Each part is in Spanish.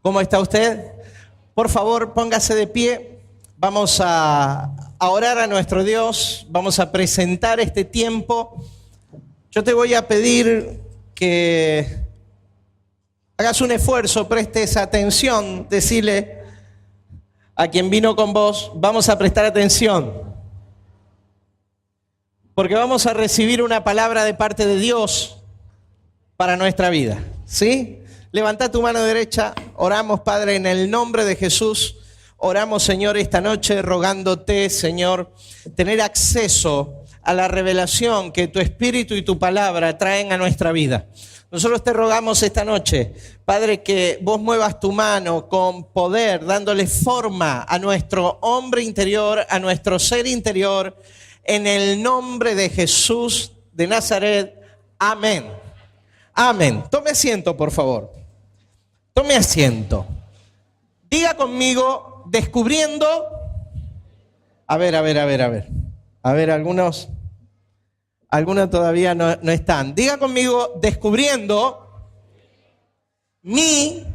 ¿Cómo está usted? Por favor, póngase de pie. Vamos a orar a nuestro Dios. Vamos a presentar este tiempo. Yo te voy a pedir que hagas un esfuerzo, prestes atención, decirle a quien vino con vos, vamos a prestar atención, porque vamos a recibir una palabra de parte de Dios para nuestra vida, ¿sí? Levanta tu mano derecha, oramos, Padre, en el nombre de Jesús. Oramos, Señor, esta noche rogándote, Señor, tener acceso a la revelación que tu Espíritu y tu palabra traen a nuestra vida. Nosotros te rogamos esta noche, Padre, que vos muevas tu mano con poder, dándole forma a nuestro hombre interior, a nuestro ser interior, en el nombre de Jesús de Nazaret. Amén. Amén. Tome asiento, por favor. Tome asiento. Diga conmigo, descubriendo. A ver. A ver, algunos todavía no están. Diga conmigo, descubriendo mi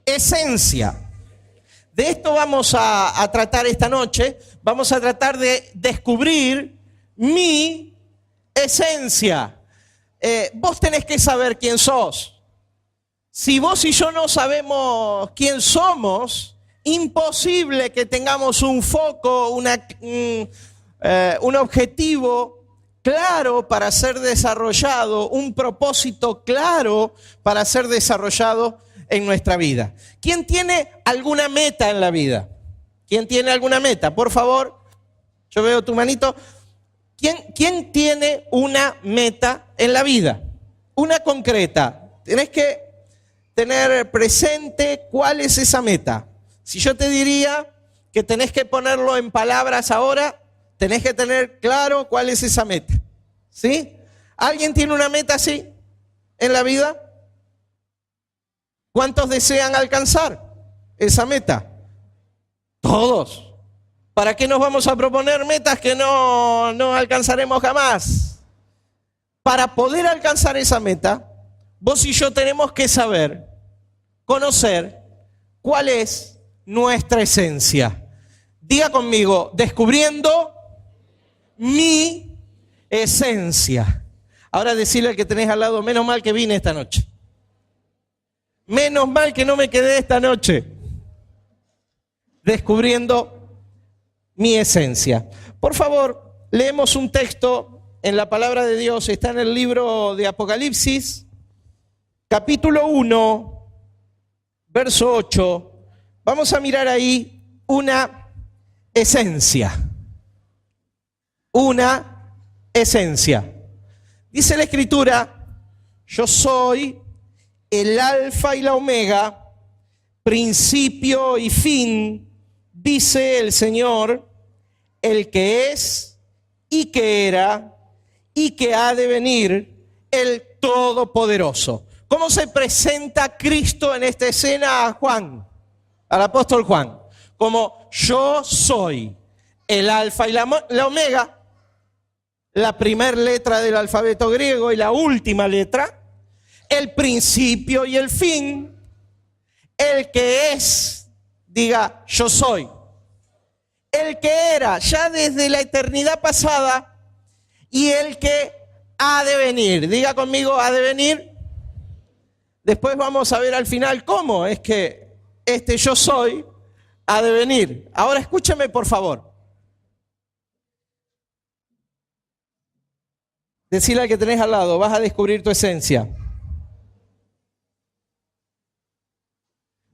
esencia. De esto vamos a tratar esta noche. Vamos a tratar de descubrir mi esencia. Vos tenés que saber quién sos. Si vos y yo no sabemos quién somos, imposible que tengamos un foco, un objetivo claro para ser desarrollado, un propósito claro para ser desarrollado en nuestra vida. ¿Quién tiene alguna meta en la vida? ¿Quién tiene alguna meta? Por favor, yo veo tu manito. ¿Quién tiene una meta en la vida? Una concreta. Tenés que tener presente cuál es esa meta. Si yo te diría que tenés que ponerlo en palabras ahora, tenés que tener claro cuál es esa meta. ¿Sí? ¿Alguien tiene una meta así en la vida? ¿Cuántos desean alcanzar esa meta? Todos. ¿Para qué nos vamos a proponer metas que no alcanzaremos jamás? Para poder alcanzar esa meta, vos y yo tenemos que saber, conocer cuál es nuestra esencia. Diga conmigo, descubriendo mi esencia. Ahora decirle al que tenés al lado, menos mal que vine esta noche. Menos mal que no me quedé esta noche. Descubriendo mi esencia. Por favor, leemos un texto en la palabra de Dios. Está en el libro de Apocalipsis, capítulo 1, verso 8. Vamos a mirar ahí una esencia. Una esencia. Dice la Escritura, yo soy el Alfa y la Omega, principio y fin, dice el Señor, el que es y que era y que ha de venir, el Todopoderoso. ¿Cómo se presenta Cristo en esta escena a Juan, al apóstol Juan? Como yo soy el Alfa y la Omega, la primera letra del alfabeto griego y la última letra, el principio y el fin, el que es, diga yo soy, el que era ya desde la eternidad pasada y el que ha de venir. Diga conmigo, ha de venir. Después vamos a ver al final cómo es que este yo soy ha de venir. Ahora escúchame por favor. Decile al que tenés al lado, vas a descubrir tu esencia.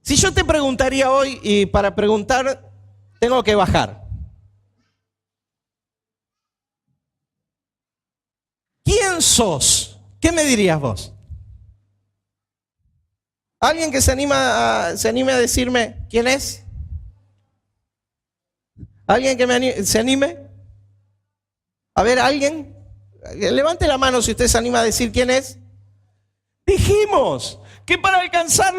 Si yo te preguntaría hoy, y para preguntar tengo que bajar. ¿Quién sos? ¿Qué me dirías vos? ¿Alguien que se anime a decirme quién es? ¿Alguien que se anime? A ver, ¿alguien? Levante la mano si usted se anima a decir quién es. Dijimos que para alcanzar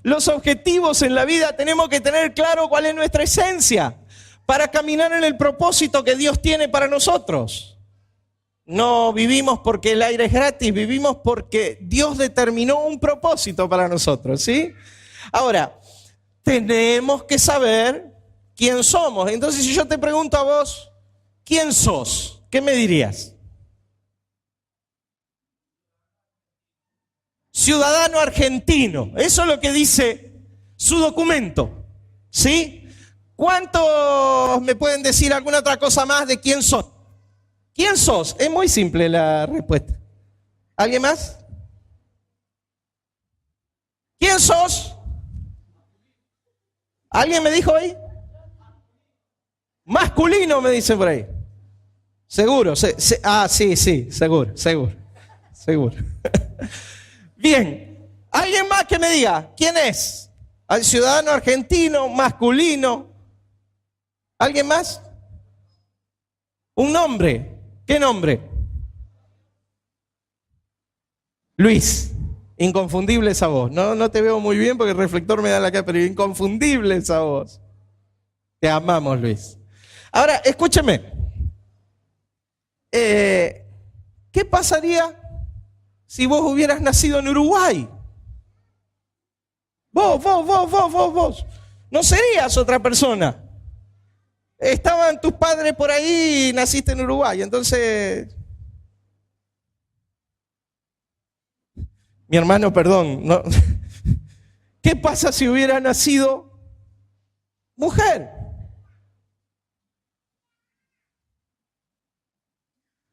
los objetivos en la vida tenemos que tener claro cuál es nuestra esencia para caminar en el propósito que Dios tiene para nosotros. No vivimos porque el aire es gratis, vivimos porque Dios determinó un propósito para nosotros, ¿sí? Ahora, tenemos que saber quién somos. Entonces, si yo te pregunto a vos, ¿quién sos? ¿Qué me dirías? Ciudadano argentino. Eso es lo que dice su documento. ¿Sí? ¿Cuántos me pueden decir alguna otra cosa más de quién sos? ¿Quién sos? Es muy simple la respuesta. ¿Alguien más? ¿Quién sos? ¿Alguien me dijo ahí? Masculino, me dicen por ahí. Seguro. Sí, seguro. Bien. ¿Alguien más que me diga quién es? ¿Al ciudadano argentino, masculino? ¿Alguien más? Un nombre. ¿Qué nombre? Luis. Inconfundible esa voz. No te veo muy bien porque el reflector me da la cara, pero inconfundible esa voz. Te amamos, Luis. Ahora, escúcheme. ¿Qué pasaría si vos hubieras nacido en Uruguay? Vos. No serías otra persona. Estaban tus padres por ahí y naciste en Uruguay. Entonces, mi hermano, perdón. No. ¿Qué pasa si hubiera nacido mujer?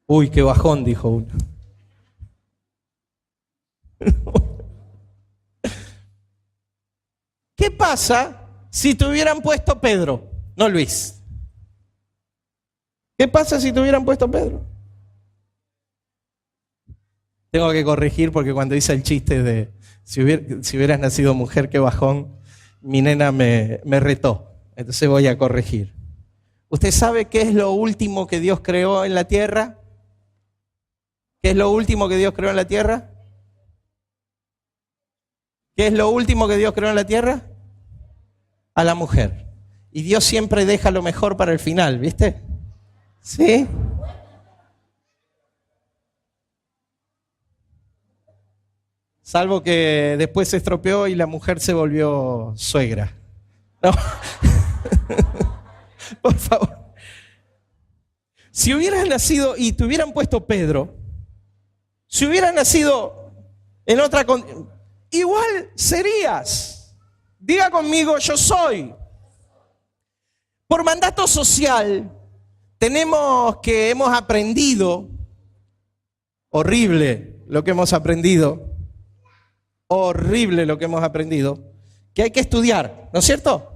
Uy, qué bajón, dijo uno. ¿Qué pasa si te hubieran puesto Pedro, no Luis? ¿Qué pasa si te hubieran puesto Pedro? Tengo que corregir porque cuando hice el chiste de si hubieras nacido mujer, qué bajón, mi nena me retó. Entonces voy a corregir. ¿Usted sabe qué es lo último que Dios creó en la tierra? ¿Qué es lo último que Dios creó en la tierra? ¿Qué es lo último que Dios creó en la tierra? A la mujer. Y Dios siempre deja lo mejor para el final, ¿viste? ¿Sí? Salvo que después se estropeó y la mujer se volvió suegra. No. Por favor. Si hubieras nacido y te hubieran puesto Pedro, si hubieras nacido en otra condición, igual serías. Diga conmigo, yo soy. Por mandato social, hemos aprendido, horrible lo que hemos aprendido, que hay que estudiar, ¿no es cierto?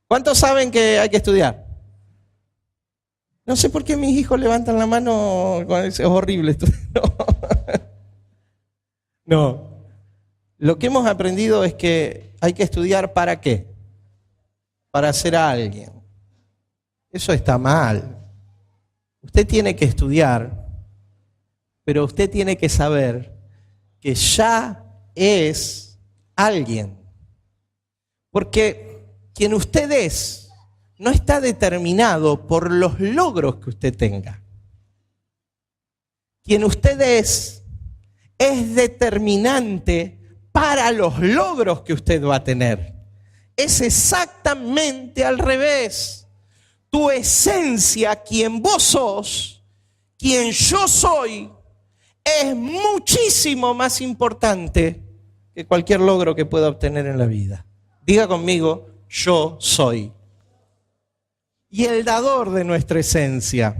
¿Cuántos saben que hay que estudiar? No sé por qué mis hijos levantan la mano, es horrible esto. No. Lo que hemos aprendido es que hay que estudiar ¿para qué? Para ser alguien. Eso está mal. Usted tiene que estudiar, pero usted tiene que saber que ya es alguien. Porque quien usted es no está determinado por los logros que usted tenga. Quien usted es determinante para los logros que usted va a tener. Es exactamente al revés. Tu esencia, quien vos sos, quien yo soy, es muchísimo más importante que cualquier logro que pueda obtener en la vida. Diga conmigo, yo soy. Y el dador de nuestra esencia,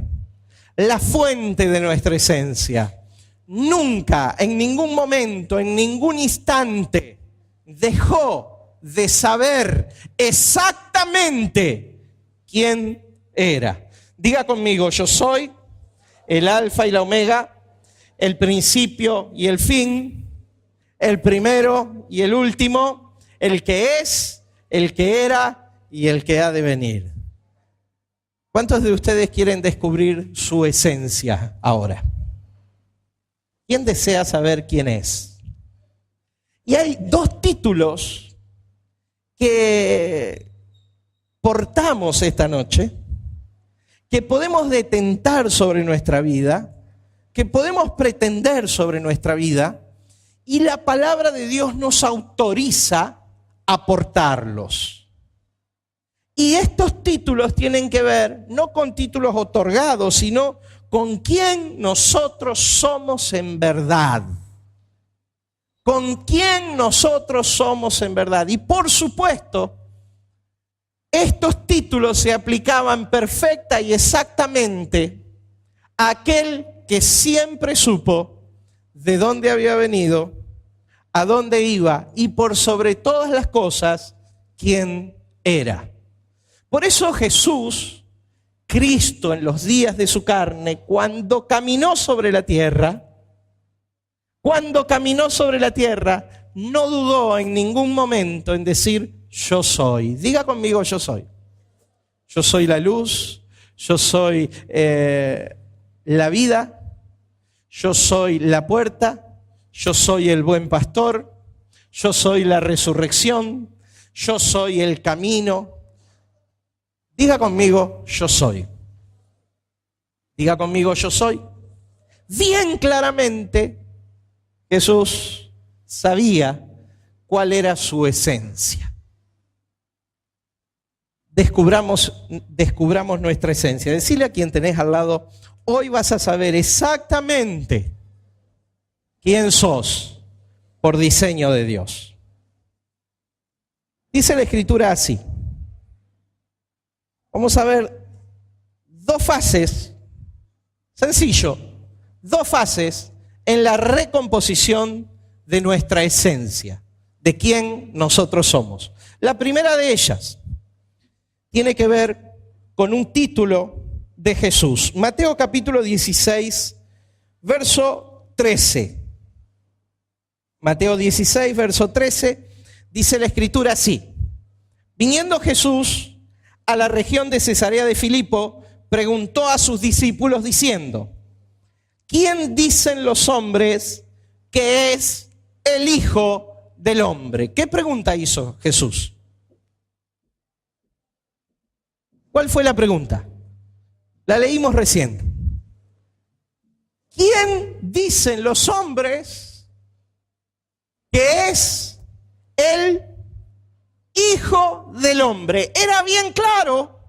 la fuente de nuestra esencia, nunca, en ningún momento, en ningún instante, dejó de saber exactamente quién era. Diga conmigo, yo soy el alfa y la omega, el principio y el fin, el primero y el último, el que es, el que era y el que ha de venir. ¿Cuántos de ustedes quieren descubrir su esencia ahora? ¿Quién desea saber quién es? Y hay dos títulos que portamos esta noche, que podemos detentar sobre nuestra vida, que podemos pretender sobre nuestra vida, y la palabra de Dios nos autoriza aportarlos. Y estos títulos tienen que ver no con títulos otorgados, sino con quién nosotros somos en verdad. Con quién nosotros somos en verdad. Y por supuesto, estos títulos se aplicaban perfecta y exactamente a aquel que siempre supo de dónde había venido, a dónde iba y por sobre todas las cosas, quién era. Por eso Jesús, Cristo en los días de su carne, cuando caminó sobre la tierra, no dudó en ningún momento en decir, yo soy. Diga conmigo, yo soy. Yo soy la luz, yo soy la vida, yo soy la puerta, yo soy el buen pastor, yo soy la resurrección, yo soy el camino. Diga conmigo, yo soy. Diga conmigo, yo soy. Bien claramente, Jesús sabía cuál era su esencia. Descubramos nuestra esencia. Decile a quien tenés al lado, hoy vas a saber exactamente quién sos por diseño de Dios. Dice la Escritura así. Vamos a ver dos fases, sencillo, dos fases en la recomposición de nuestra esencia, de quién nosotros somos. La primera de ellas tiene que ver con un título de Jesús. Mateo capítulo 16, verso 13. Mateo 16, verso 13, dice la Escritura así. Viniendo Jesús a la región de Cesarea de Filipo, preguntó a sus discípulos diciendo, ¿quién dicen los hombres que es el Hijo del Hombre? ¿Qué pregunta hizo Jesús? ¿Cuál fue la pregunta? La leímos recién. ¿Quién dicen los hombres que es el Hijo del Hombre? Era bien claro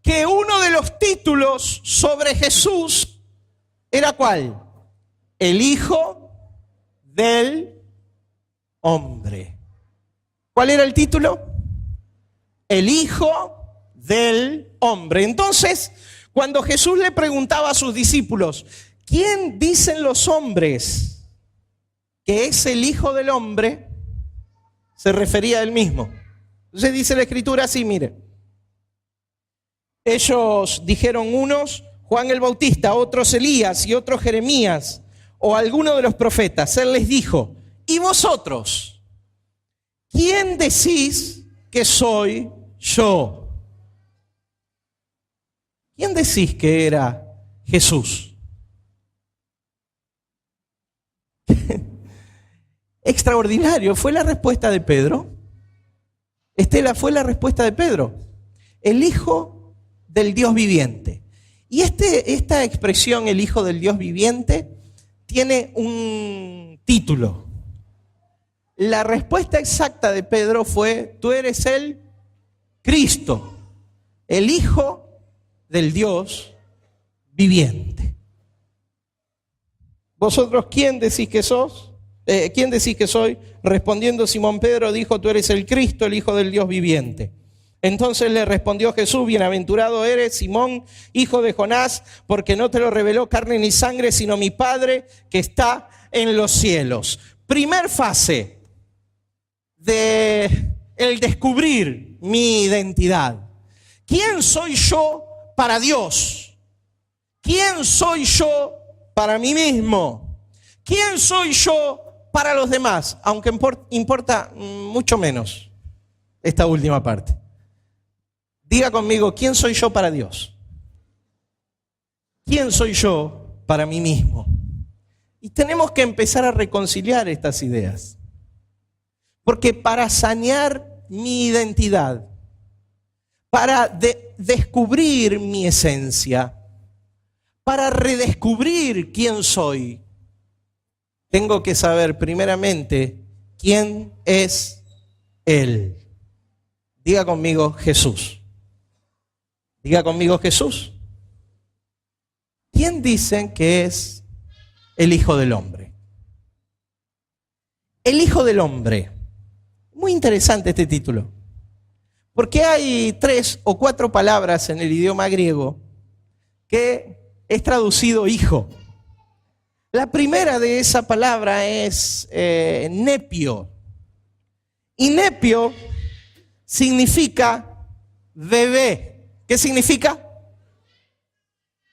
que uno de los títulos sobre Jesús era ¿cuál? El Hijo del Hombre. ¿Cuál era el título? El Hijo del Hombre. Entonces, cuando Jesús le preguntaba a sus discípulos, ¿quién dicen los hombres que es el Hijo del Hombre? Se refería a él mismo. Entonces dice la Escritura así, mire. Ellos dijeron unos, Juan el Bautista, otros Elías y otros Jeremías o alguno de los profetas. Él les dijo, ¿y vosotros? ¿Quién decís que soy yo? ¿Quién decís que era Jesús? Extraordinario, fue la respuesta de Pedro. Estela, fue la respuesta de Pedro. El Hijo del Dios viviente. Y esta expresión, el Hijo del Dios viviente, tiene un título. La respuesta exacta de Pedro fue, tú eres el Cristo, el Hijo del Dios viviente. ¿Vosotros quién decís que sos? ¿Quién decís que soy? Respondiendo Simón Pedro dijo, tú eres el Cristo, el Hijo del Dios viviente. Entonces le respondió Jesús, bienaventurado eres, Simón, hijo de Jonás, porque no te lo reveló carne ni sangre, sino mi Padre que está en los cielos. Primer fase de el descubrir mi identidad. ¿Quién soy yo para Dios? ¿Quién soy yo para mí mismo? ¿Quién soy yo para los demás? Aunque importa mucho menos esta última parte. Diga conmigo, ¿quién soy yo para Dios? ¿Quién soy yo para mí mismo? Y tenemos que empezar a reconciliar estas ideas. Porque para sanear mi identidad, para descubrir mi esencia, para redescubrir quién soy, tengo que saber primeramente quién es Él. Diga conmigo Jesús. Diga conmigo Jesús. ¿Quién dicen que es el Hijo del Hombre? El Hijo del Hombre. Muy interesante este título. Porque hay 3 o 4 palabras en el idioma griego que es traducido hijo. La primera de esa palabra es nepio. Y nepio significa bebé. ¿Qué significa?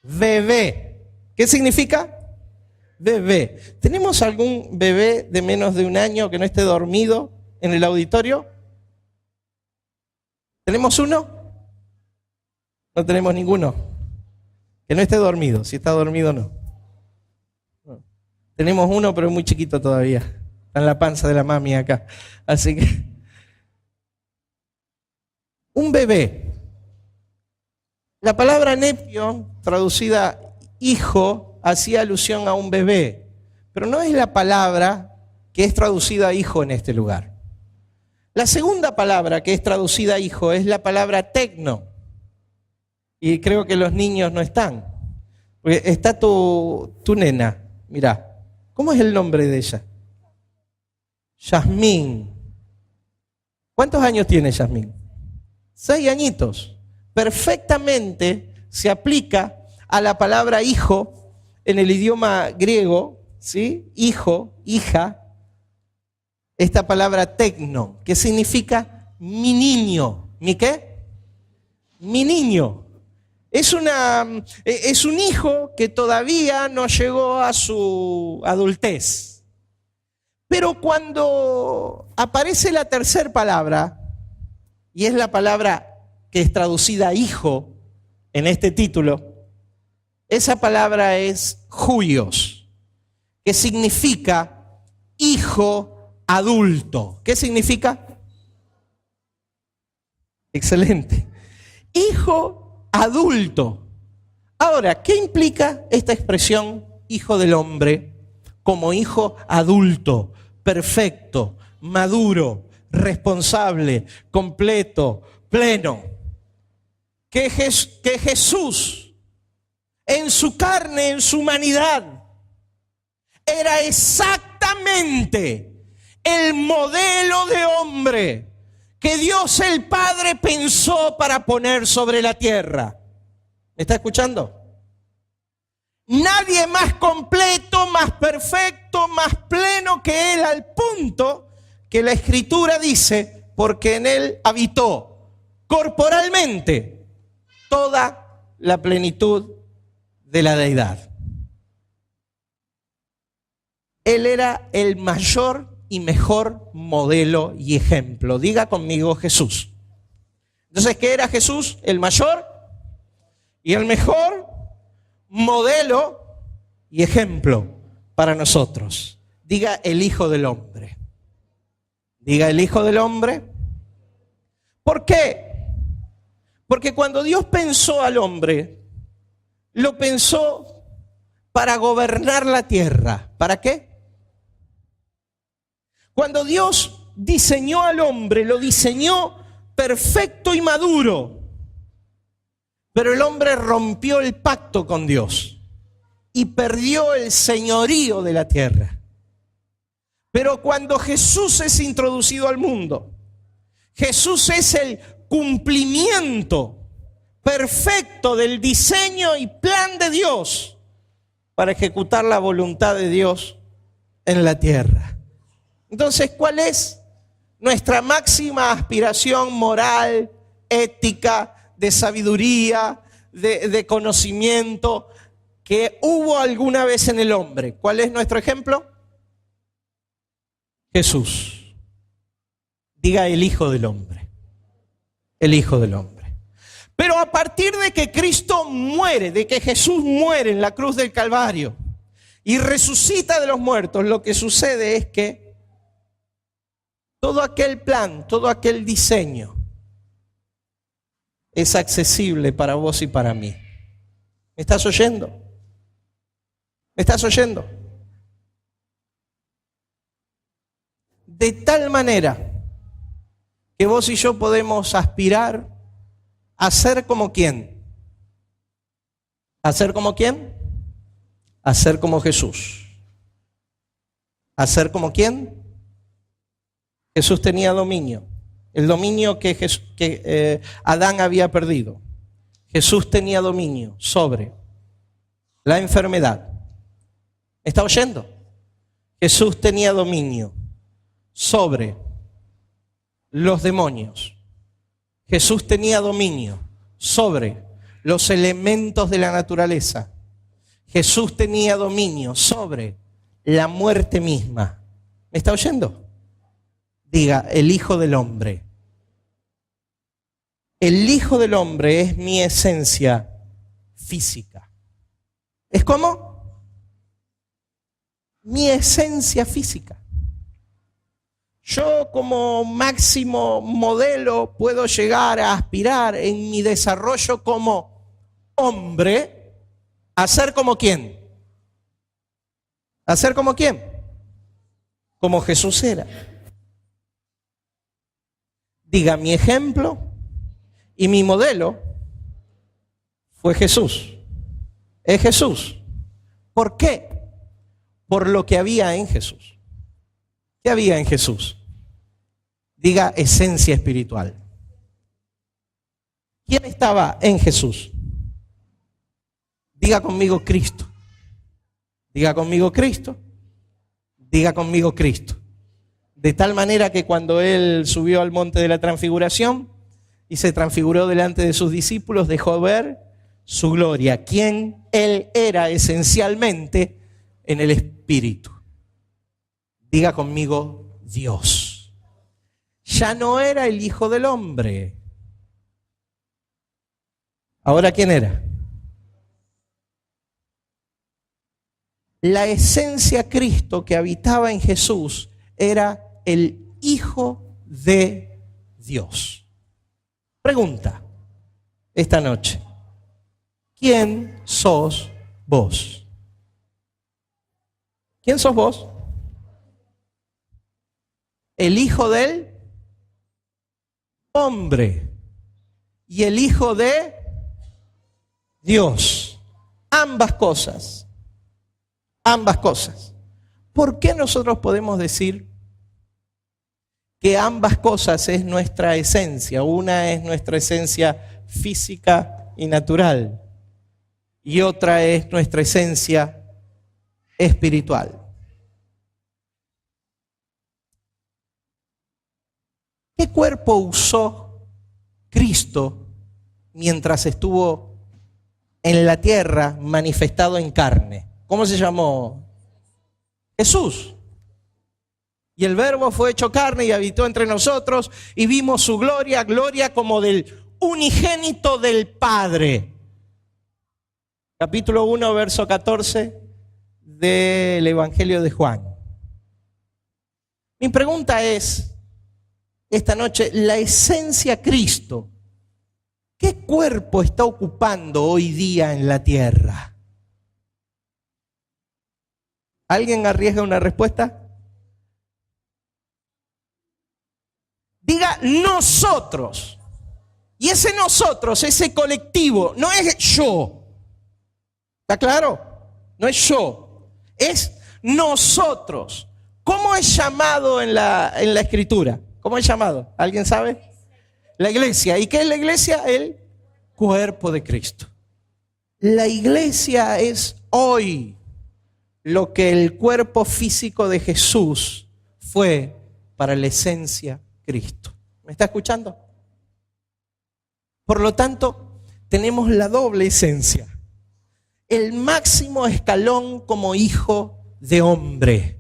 Bebé. ¿Qué significa? Bebé. ¿Tenemos algún bebé de menos de 1 año que no esté dormido en el auditorio? ¿Tenemos uno? No tenemos ninguno. Que no esté dormido. Si está dormido, no. Tenemos uno, pero es muy chiquito todavía. Está en la panza de la mami acá. Así que, un bebé. La palabra nepio, traducida hijo, hacía alusión a un bebé. Pero no es la palabra que es traducida hijo en este lugar. La segunda palabra que es traducida hijo es la palabra tecno. Y creo que los niños no están. Porque está tu nena, mirá. ¿Cómo es el nombre de ella? Yasmín. ¿Cuántos años tiene Yasmín? 6 añitos. Perfectamente se aplica a la palabra hijo en el idioma griego, ¿sí? Hijo, hija. Esta palabra tecno, que significa mi niño. ¿Mi qué? Mi niño. Es un hijo que todavía no llegó a su adultez. Pero cuando aparece la tercera palabra, y es la palabra que es traducida hijo en este título, esa palabra es huios, que significa hijo adulto. ¿Qué significa? Excelente. Hijo adulto. Ahora, ¿qué implica esta expresión hijo del hombre como hijo adulto, perfecto, maduro, responsable, completo, pleno? Que Jesús en su carne, en su humanidad, era exactamente el modelo de hombre que Dios el Padre pensó para poner sobre la tierra. ¿Me está escuchando? Nadie más completo, más perfecto, más pleno que Él, al punto que la Escritura dice, porque en Él habitó corporalmente toda la plenitud de la deidad. Él era el mayor y mejor modelo y ejemplo. Diga conmigo Jesús. Entonces, ¿qué era Jesús? El mayor y el mejor modelo y ejemplo para nosotros. Diga el Hijo del Hombre. Diga el Hijo del Hombre. ¿Por qué? Porque cuando Dios pensó al hombre, lo pensó para gobernar la tierra. ¿Para qué? Cuando Dios diseñó al hombre, lo diseñó perfecto y maduro. Pero el hombre rompió el pacto con Dios y perdió el señorío de la tierra. Pero cuando Jesús es introducido al mundo, Jesús es el cumplimiento perfecto del diseño y plan de Dios para ejecutar la voluntad de Dios en la tierra. Entonces, ¿cuál es nuestra máxima aspiración moral, ética, de sabiduría, de conocimiento que hubo alguna vez en el hombre? ¿Cuál es nuestro ejemplo? Jesús. Diga el Hijo del Hombre. El Hijo del Hombre. Pero a partir de que Cristo muere, de que Jesús muere en la cruz del Calvario y resucita de los muertos, lo que sucede es que todo aquel plan, todo aquel diseño es accesible para vos y para mí. ¿Me estás oyendo? ¿Me estás oyendo? De tal manera que vos y yo podemos aspirar a ser como quién. ¿A ser como quién? A ser como Jesús. ¿A ser como quién? Jesús tenía dominio. El dominio que Adán había perdido. Jesús tenía dominio sobre la enfermedad. ¿Me está oyendo? Jesús tenía dominio sobre los demonios. Jesús tenía dominio sobre los elementos de la naturaleza. Jesús tenía dominio sobre la muerte misma. ¿Me está oyendo? Diga, el Hijo del Hombre. El Hijo del Hombre es mi esencia física. ¿Es cómo? Mi esencia física. Yo como máximo modelo puedo llegar a aspirar en mi desarrollo como hombre a ser como quién. ¿A ser como quién? Como Jesús era. Diga, mi ejemplo y mi modelo fue Jesús. Es Jesús. ¿Por qué? Por lo que había en Jesús. ¿Qué había en Jesús? Diga, esencia espiritual. ¿Quién estaba en Jesús? Diga conmigo Cristo. Diga conmigo Cristo. Diga conmigo Cristo. De tal manera que cuando Él subió al monte de la transfiguración y se transfiguró delante de sus discípulos, dejó ver su gloria, quien Él era esencialmente en el Espíritu. Diga conmigo Dios. Ya no era el Hijo del Hombre. ¿Ahora quién era? La esencia Cristo que habitaba en Jesús era el Hijo de Dios. Pregunta esta noche: ¿quién sos vos? ¿Quién sos vos? El Hijo del Hombre y el Hijo de Dios. Ambas cosas. Ambas cosas. ¿Por qué nosotros podemos decir que ambas cosas es nuestra esencia? Una es nuestra esencia física y natural y otra es nuestra esencia espiritual. ¿Qué cuerpo usó Cristo mientras estuvo en la tierra manifestado en carne? ¿Cómo se llamó? Jesús. Y el Verbo fue hecho carne y habitó entre nosotros y vimos su gloria, gloria como del unigénito del Padre. Capítulo 1, verso 14 del Evangelio de Juan. Mi pregunta es, esta noche, la esencia Cristo, ¿qué cuerpo está ocupando hoy día en la tierra? ¿Alguien arriesga una respuesta? Diga nosotros. Y ese nosotros, ese colectivo, no es yo. ¿Está claro? No es yo. Es nosotros. ¿Cómo es llamado en la Escritura? ¿Cómo es llamado? ¿Alguien sabe? La iglesia. ¿Y qué es la iglesia? El cuerpo de Cristo. La iglesia es hoy lo que el cuerpo físico de Jesús fue para la esencia Cristo. ¿Me está escuchando? Por lo tanto, tenemos la doble esencia. El máximo escalón como hijo de hombre.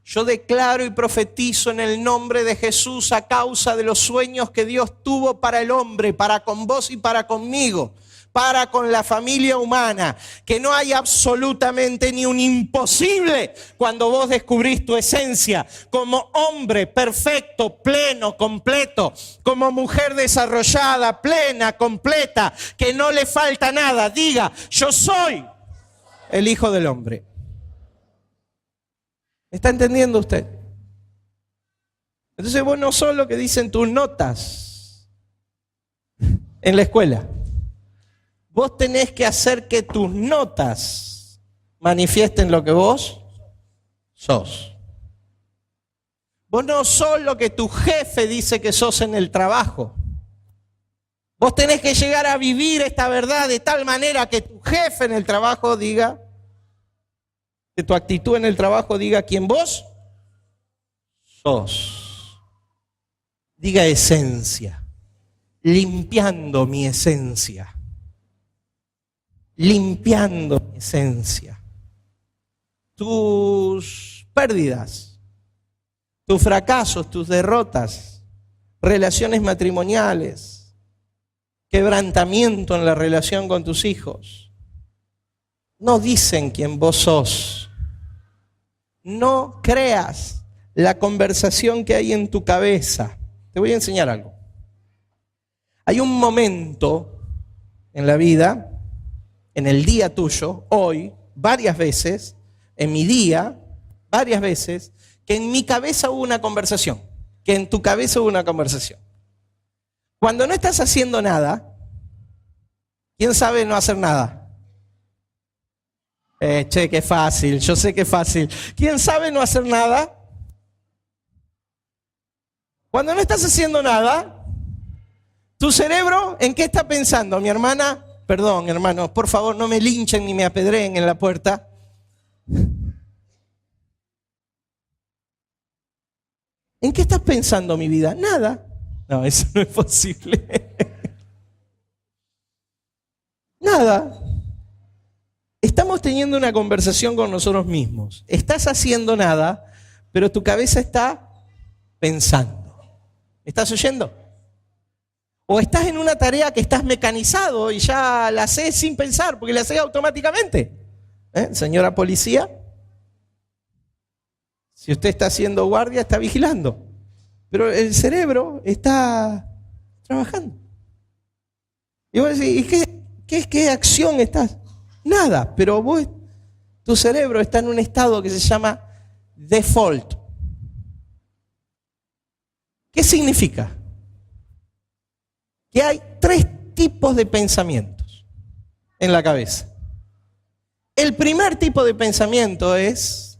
Yo declaro y profetizo en el nombre de Jesús a causa de los sueños que Dios tuvo para el hombre, para con vos y para conmigo, para con la familia humana, que no hay absolutamente ni un imposible cuando vos descubrís tu esencia como hombre perfecto, pleno, completo, como mujer desarrollada, plena, completa, que no le falta nada. Diga, yo soy el Hijo del Hombre. ¿Me está entendiendo usted? Entonces vos no sos lo que dicen tus notas en la escuela. Vos tenés que hacer que tus notas manifiesten lo que vos sos. Vos no sos lo que tu jefe dice que sos en el trabajo. Vos tenés que llegar a vivir esta verdad de tal manera que tu jefe en el trabajo diga, que tu actitud en el trabajo diga quién vos sos. Diga esencia, limpiando mi esencia. Limpiando mi esencia. Tus pérdidas, tus fracasos, tus derrotas, relaciones matrimoniales, quebrantamiento en la relación con tus hijos, no dicen quién vos sos. No creas la conversación que hay en tu cabeza. Te voy a enseñar algo. Hay un momento en la vida, en el día tuyo, hoy, varias veces, en mi día, varias veces, que en mi cabeza hubo una conversación, que en tu cabeza hubo una conversación. Cuando no estás haciendo nada, ¿quién sabe no hacer nada? Che, qué fácil, yo sé que es fácil. ¿Quién sabe no hacer nada? Cuando no estás haciendo nada, tu cerebro, ¿en qué está pensando? Mi hermana, perdón, hermano, por favor, no me linchen ni me apedreen en la puerta. ¿En qué estás pensando, mi vida? Nada. No, eso no es posible. Nada. Estamos teniendo una conversación con nosotros mismos. Estás haciendo nada, pero tu cabeza está pensando. ¿Estás oyendo? O estás en una tarea que estás mecanizado y ya la haces sin pensar, porque la haces automáticamente. Señora policía, si usted está haciendo guardia, está vigilando. Pero el cerebro está trabajando. Y vos decís, ¿y qué acción estás? Nada, pero vos, tu cerebro está en un estado que se llama default. ¿Qué significa? Que hay 3 tipos de pensamientos en la cabeza. El primer tipo de pensamiento es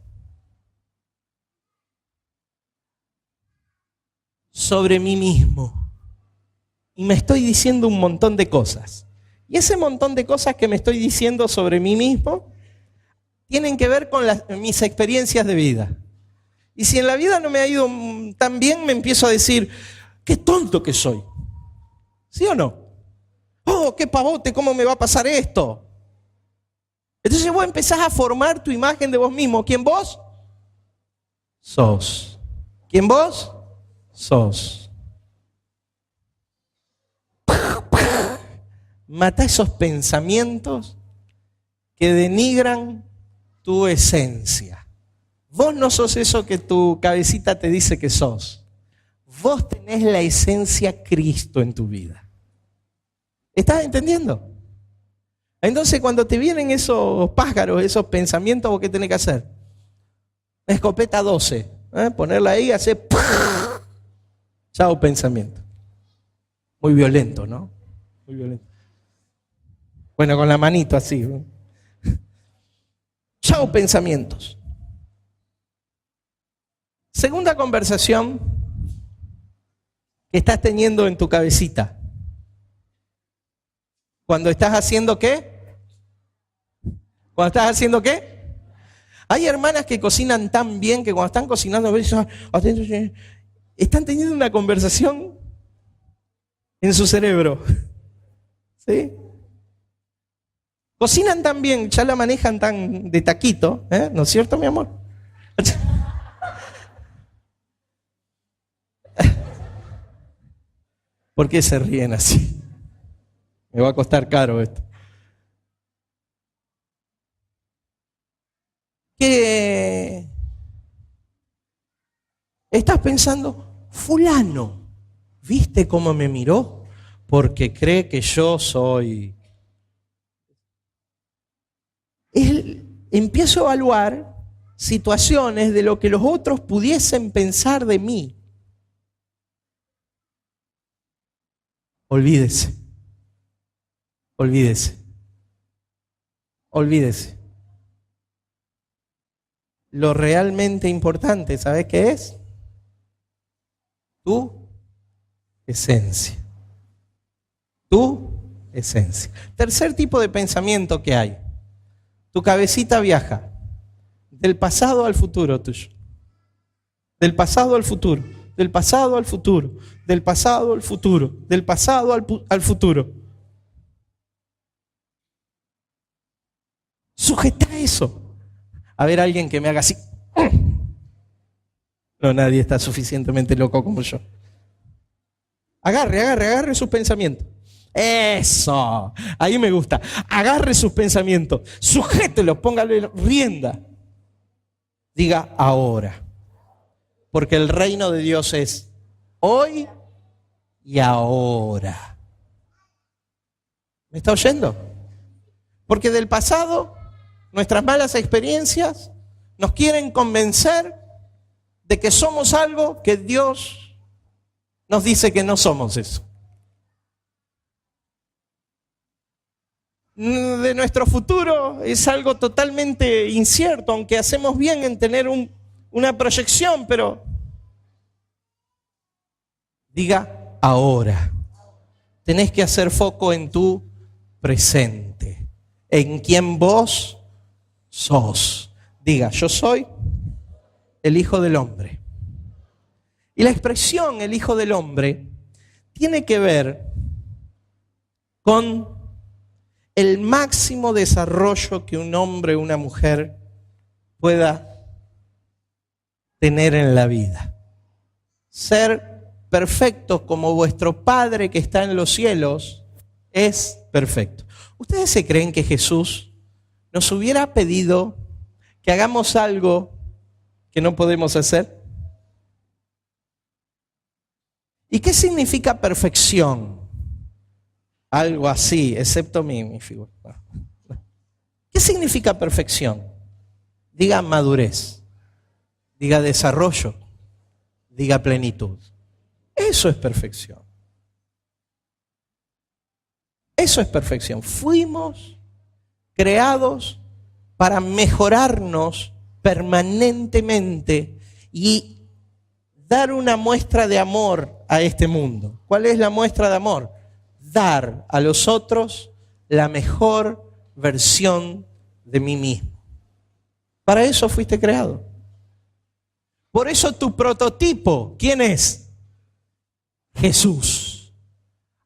sobre mí mismo. Y me estoy diciendo un montón de cosas. Y ese montón de cosas que me estoy diciendo sobre mí mismo tienen que ver con mis experiencias de vida. Y si en la vida no me ha ido tan bien, me empiezo a decir, qué tonto que soy. ¿Sí o no? Oh, qué pavote, ¿cómo me va a pasar esto? Entonces vos empezás a formar tu imagen de vos mismo. ¿Quién vos? Sos. ¿Quién vos? Sos. Mata esos pensamientos que denigran tu esencia. Vos no sos eso que tu cabecita te dice que sos. Vos tenés la esencia Cristo en tu vida. ¿Estás entendiendo? Entonces cuando te vienen esos pájaros, esos pensamientos, ¿vos qué tenés que hacer? Escopeta 12. Ponerla ahí y hacer... Chao pensamiento. Muy violento, ¿no? Muy violento. Bueno, con la manito así. Chao pensamientos. Segunda conversación que estás teniendo en tu cabecita. Cuando estás haciendo ¿qué? Cuando estás haciendo ¿qué? Hay hermanas que cocinan tan bien que cuando están cocinando a veces están teniendo una conversación en su cerebro. ¿Sí? Cocinan tan bien, ya la manejan tan de taquito, ¿no es cierto, mi amor? ¿Por qué se ríen así? Me va a costar caro esto. ¿Qué estás pensando? Fulano, ¿viste cómo me miró? Porque cree que yo soy... Empiezo a evaluar situaciones de lo que los otros pudiesen pensar de mí. olvídese. Olvídese. Olvídese. Lo realmente importante, ¿sabes qué es? Tu esencia. Tu esencia. Tercer tipo de pensamiento que hay. Tu cabecita viaja del pasado al futuro tuyo. Del pasado al futuro. Del pasado al futuro. Del pasado al futuro. Del pasado al futuro. Sujeta eso. A ver, alguien que me haga así. No, nadie está suficientemente loco como yo. Agarre sus pensamientos. Eso, ahí me gusta. Agarre sus pensamientos, sujételos, póngale rienda. Diga ahora. Porque el reino de Dios es hoy y ahora. ¿Me está oyendo? Porque del pasado, nuestras malas experiencias nos quieren convencer de que somos algo que Dios nos dice que no somos eso. De nuestro futuro es algo totalmente incierto, aunque hacemos bien en tener una proyección, pero diga ahora. Tenés que hacer foco en tu presente, en quien vos sos. Diga, yo soy el Hijo del Hombre. Y la expresión el Hijo del Hombre tiene que ver con el máximo desarrollo que un hombre o una mujer pueda tener en la vida. Ser perfecto como vuestro Padre que está en los cielos es perfecto. ¿Ustedes se creen que Jesús nos hubiera pedido que hagamos algo que no podemos hacer? ¿Y qué significa perfección? Algo así, excepto mi figura. ¿Qué significa perfección? Diga madurez, diga desarrollo, diga plenitud. Eso es perfección. Eso es perfección. Fuimos creados para mejorarnos permanentemente y dar una muestra de amor a este mundo. ¿Cuál es la muestra de amor? Dar a los otros la mejor versión de mí mismo. Para eso fuiste creado. Por eso tu prototipo, ¿quién es? Jesús.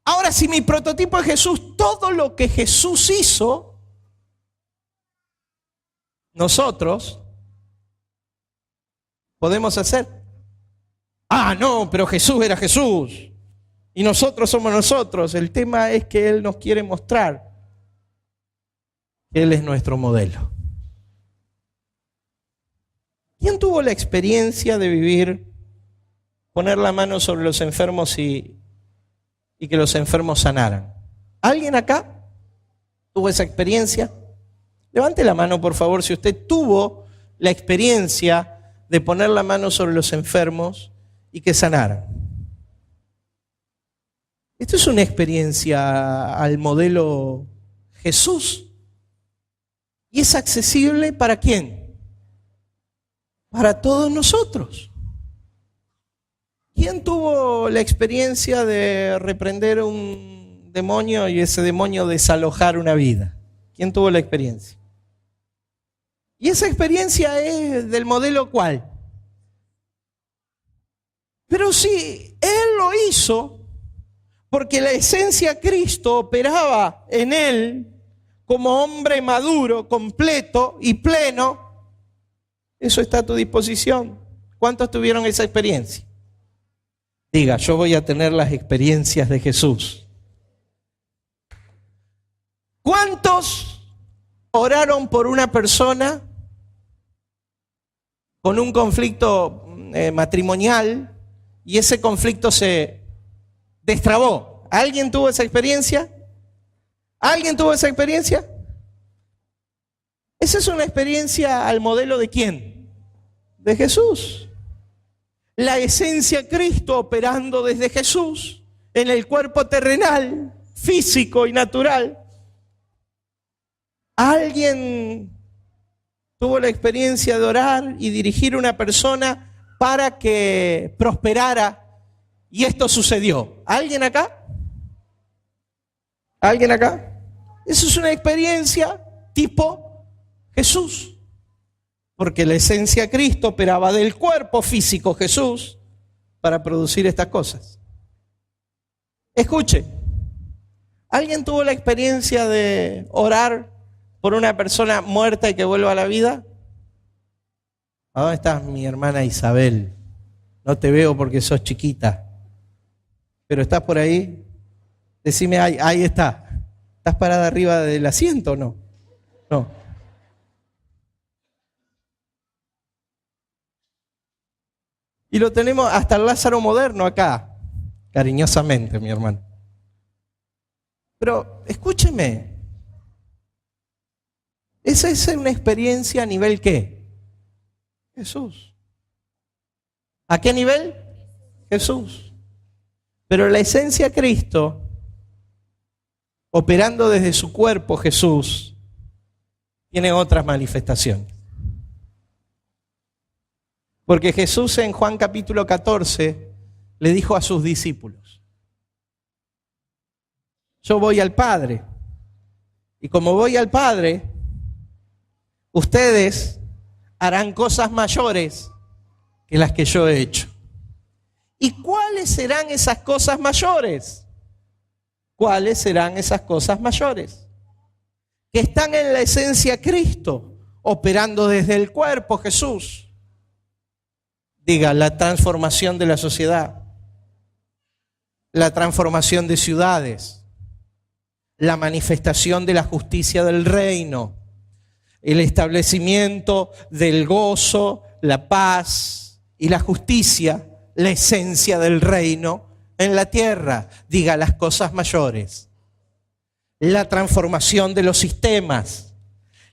Ahora, si mi prototipo es Jesús, todo lo que Jesús hizo, nosotros podemos hacer. Ah, no, pero Jesús era Jesús. Y nosotros somos nosotros. El tema es que Él nos quiere mostrar que Él es nuestro modelo. ¿Quién tuvo la experiencia de vivir, poner la mano sobre los enfermos y que los enfermos sanaran? ¿Alguien acá tuvo esa experiencia? Levante la mano, por favor, si usted tuvo la experiencia de poner la mano sobre los enfermos y que sanaran. Esto es una experiencia al modelo Jesús. ¿Y es accesible para quién? Para todos nosotros. ¿Quién tuvo la experiencia de reprender un demonio y ese demonio desalojar una vida? ¿Quién tuvo la experiencia? ¿Y esa experiencia es del modelo cuál? Pero si Él lo hizo porque la esencia Cristo operaba en Él como hombre maduro, completo y pleno, eso está a tu disposición. ¿Cuántos tuvieron esa experiencia? Diga, yo voy a tener las experiencias de Jesús. ¿Cuántos oraron por una persona con un conflicto matrimonial y ese conflicto se destrabó? ¿Alguien tuvo esa experiencia? ¿Alguien tuvo esa experiencia? Esa es una experiencia al modelo ¿de quién? De Jesús. La esencia Cristo operando desde Jesús en el cuerpo terrenal, físico y natural. ¿Alguien tuvo la experiencia de orar y dirigir a una persona para que prosperara y esto sucedió? ¿Alguien acá? ¿Alguien acá? Eso es una experiencia tipo Jesús, porque la esencia de Cristo operaba del cuerpo físico Jesús para producir estas cosas. Escuche, ¿alguien tuvo la experiencia de orar por una persona muerta y que vuelva a la vida? ¿A dónde estás, mi hermana Isabel? No te veo porque sos chiquita, pero estás por ahí. Decime, ahí está. ¿Estás parada arriba del asiento o no? No. Y lo tenemos hasta el Lázaro moderno acá, cariñosamente, mi hermano. Pero escúcheme, esa es una experiencia a nivel ¿qué? Jesús. ¿A qué nivel? Jesús. Pero la esencia de Cristo, operando desde su cuerpo Jesús, tiene otras manifestaciones. Porque Jesús en Juan capítulo 14 le dijo a sus discípulos: yo voy al Padre, y como voy al Padre, ustedes harán cosas mayores que las que yo he hecho. ¿Y cuáles serán esas cosas mayores? ¿Cuáles serán esas cosas mayores? Que están en la esencia de Cristo, operando desde el cuerpo Jesús. Diga, la transformación de la sociedad, la transformación de ciudades, la manifestación de la justicia del reino, el establecimiento del gozo, la paz y la justicia, la esencia del reino en la tierra. Diga, las cosas mayores, la transformación de los sistemas,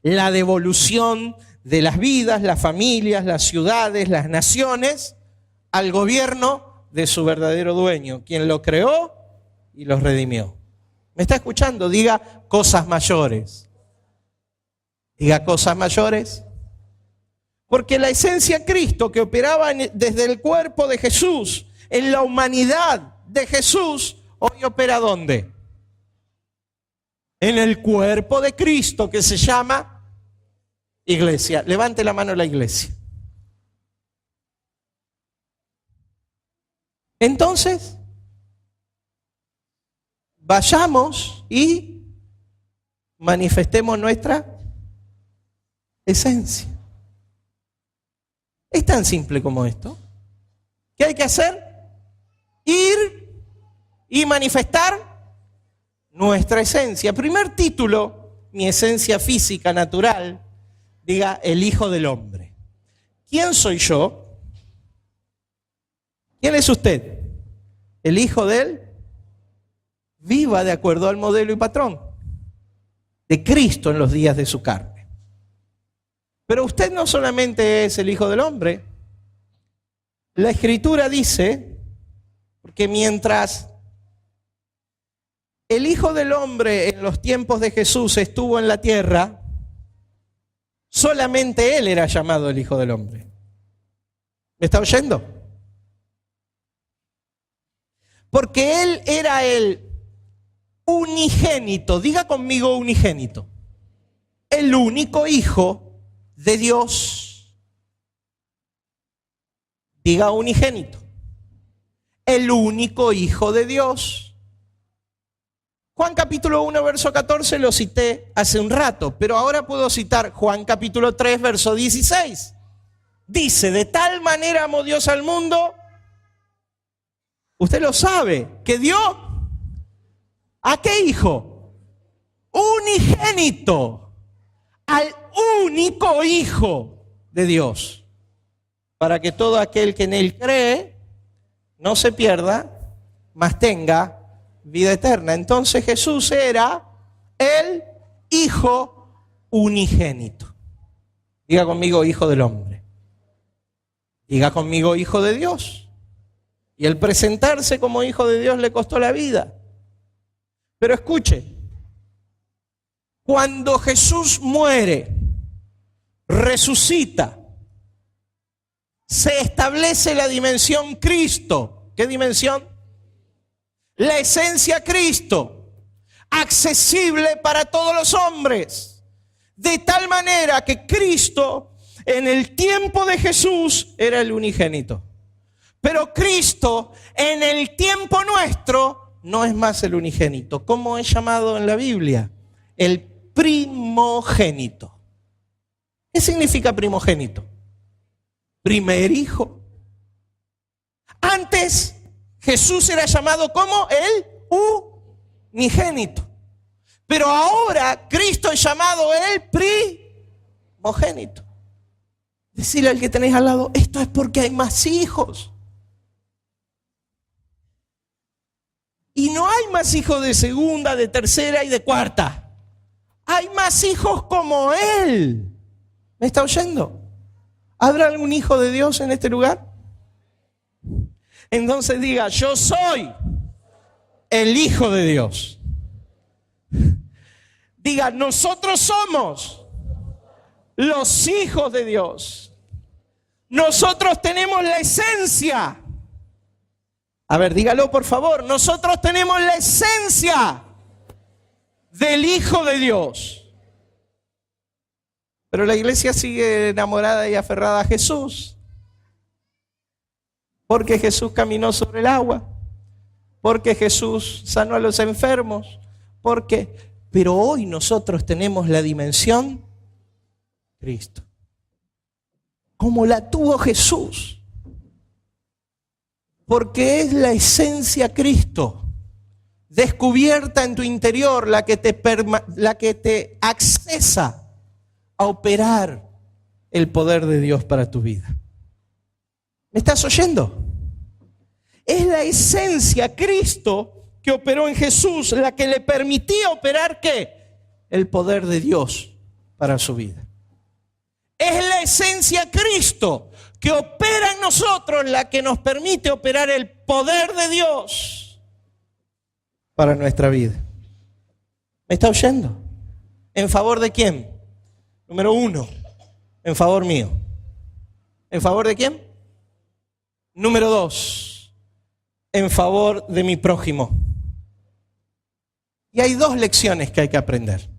la devolución de las vidas, las familias, las ciudades, las naciones, al gobierno de su verdadero dueño, quien lo creó y los redimió. ¿Me está escuchando? Diga, cosas mayores. Diga, cosas mayores. Porque la esencia de Cristo que operaba desde el cuerpo de Jesús, en la humanidad de Jesús, hoy opera ¿dónde? En el cuerpo de Cristo, que se llama iglesia. Levante la mano la iglesia. Entonces, vayamos y manifestemos nuestra esencia. Es tan simple como esto. ¿Qué hay que hacer? Ir y manifestar nuestra esencia. Primer título, mi esencia física natural. Diga, el Hijo del Hombre. ¿Quién soy yo? ¿Quién es usted? El Hijo de Él. Viva de acuerdo al modelo y patrón de Cristo en los días de su carne. Pero usted no solamente es el Hijo del Hombre. La Escritura dice, porque mientras el Hijo del Hombre en los tiempos de Jesús estuvo en la tierra, solamente Él era llamado el Hijo del Hombre. ¿Me está oyendo? Porque Él era el unigénito. Diga conmigo unigénito. El único Hijo de Dios. Diga unigénito. El único Hijo de Dios. Juan capítulo 1, verso 14 lo cité hace un rato, pero ahora puedo citar Juan capítulo 3, verso 16. Dice, de tal manera amó Dios al mundo, usted lo sabe, que dio, ¿a qué hijo? Unigénito, al único Hijo de Dios, para que todo aquel que en Él cree no se pierda, mas tenga vida eterna. Entonces Jesús era el Hijo unigénito. Diga conmigo, Hijo del Hombre. Diga conmigo, Hijo de Dios. Y el presentarse como hijo de Dios le costó la vida. Pero escuche, cuando Jesús muere, resucita, se establece la dimensión Cristo. ¿Qué dimensión? La esencia Cristo, accesible para todos los hombres. De tal manera que Cristo, en el tiempo de Jesús, era el unigénito. Pero Cristo, en el tiempo nuestro, no es más el unigénito. ¿Cómo es llamado en la Biblia? El primogénito. ¿Qué significa primogénito? Primer hijo. Antes Jesús era llamado como el unigénito. Pero ahora Cristo es llamado el primogénito. Decirle al que tenéis al lado, esto es porque hay más hijos. Y no hay más hijos de segunda, de tercera y de cuarta. Hay más hijos como Él. ¿Me está oyendo? ¿Habrá algún hijo de Dios en este lugar? Entonces diga, yo soy el Hijo de Dios. Diga, nosotros somos los hijos de Dios. Nosotros tenemos la esencia. A ver, dígalo por favor. Nosotros tenemos la esencia del Hijo de Dios. Pero la iglesia sigue enamorada y aferrada a Jesús. Porque Jesús caminó sobre el agua. Porque Jesús sanó a los enfermos. Pero hoy nosotros tenemos la dimensión Cristo. Como la tuvo Jesús. Porque es la esencia Cristo, descubierta en tu interior, la que te accesa a operar el poder de Dios para tu vida. ¿Me estás oyendo? Es la esencia Cristo que operó en Jesús, la que le permitía operar ¿qué? El poder de Dios para su vida. Es la esencia Cristo que opera en nosotros, la que nos permite operar el poder de Dios para nuestra vida. ¿Me está oyendo? ¿En favor de quién? Número 1, en favor mío. ¿En favor de quién? Número 2, en favor de mi prójimo. Y hay 2 lecciones que hay que aprender.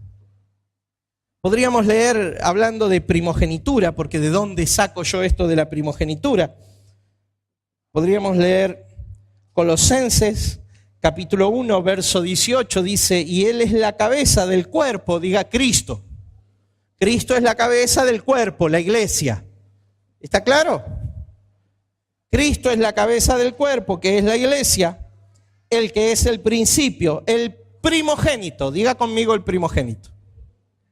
Podríamos leer hablando de primogenitura, porque ¿de dónde saco yo esto de la primogenitura? Podríamos leer Colosenses, capítulo 1, verso 18, dice, y Él es la cabeza del cuerpo, diga Cristo. Cristo es la cabeza del cuerpo, la iglesia. ¿Está claro? Cristo es la cabeza del cuerpo, que es la iglesia, el que es el principio, el primogénito, diga conmigo el primogénito.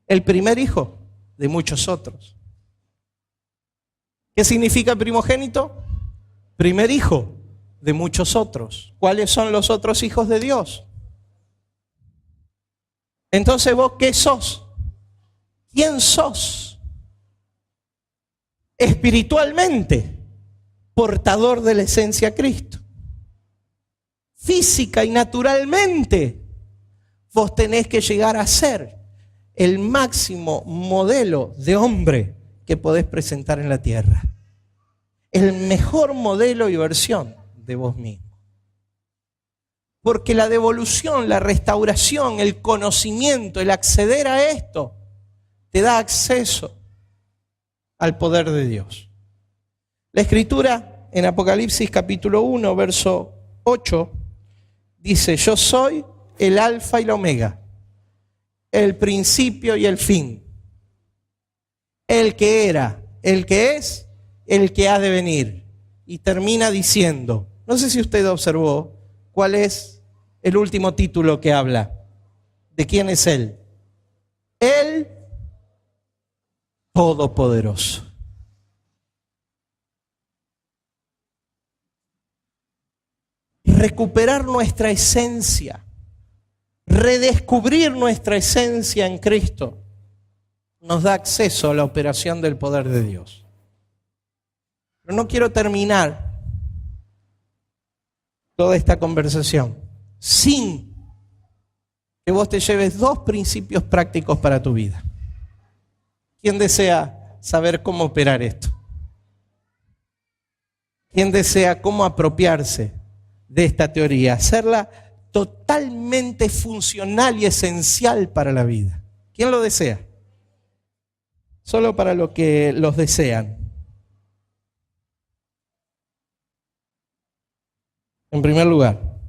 El primer hijo de muchos otros. ¿Qué significa primogénito? Primer hijo de muchos otros. ¿Cuáles son los otros hijos de Dios? Entonces, ¿vos qué sos? ¿Quién sos? Espiritualmente, portador de la esencia Cristo. Física y naturalmente, vos tenés que llegar a ser el máximo modelo de hombre que podés presentar en la tierra. El mejor modelo y versión de vos mismo. Porque la devolución, la restauración, el conocimiento, el acceder a esto, te da acceso al poder de Dios. La Escritura en Apocalipsis capítulo 1, verso 8, dice, yo soy el alfa y la omega, el principio y el fin, el que era, el que es, el que ha de venir. Y termina diciendo, no sé si usted observó cuál es el último título que habla. ¿De quién es Él? El Todopoderoso. Recuperar nuestra esencia, redescubrir nuestra esencia en Cristo, nos da acceso a la operación del poder de Dios. Pero no quiero terminar toda esta conversación sin que vos te lleves 2 principios prácticos para tu vida. ¿Quién desea saber cómo operar esto? ¿Quién desea cómo apropiarse de esta teoría? Hacerla totalmente funcional y esencial para la vida. ¿Quién lo desea? Solo para los que los desean. En primer lugar,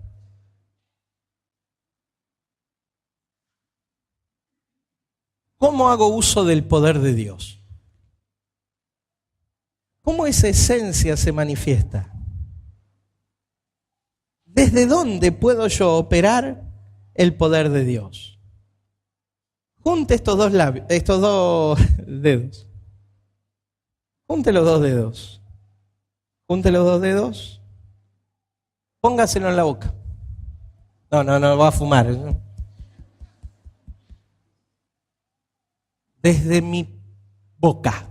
¿cómo hago uso del poder de Dios? ¿Cómo esa esencia se manifiesta? ¿Desde dónde puedo yo operar el poder de Dios? Junte estos dos dedos. Junte los 2 dedos. Junte los 2 dedos. Póngaselo en la boca. No va a fumar. Desde mi boca.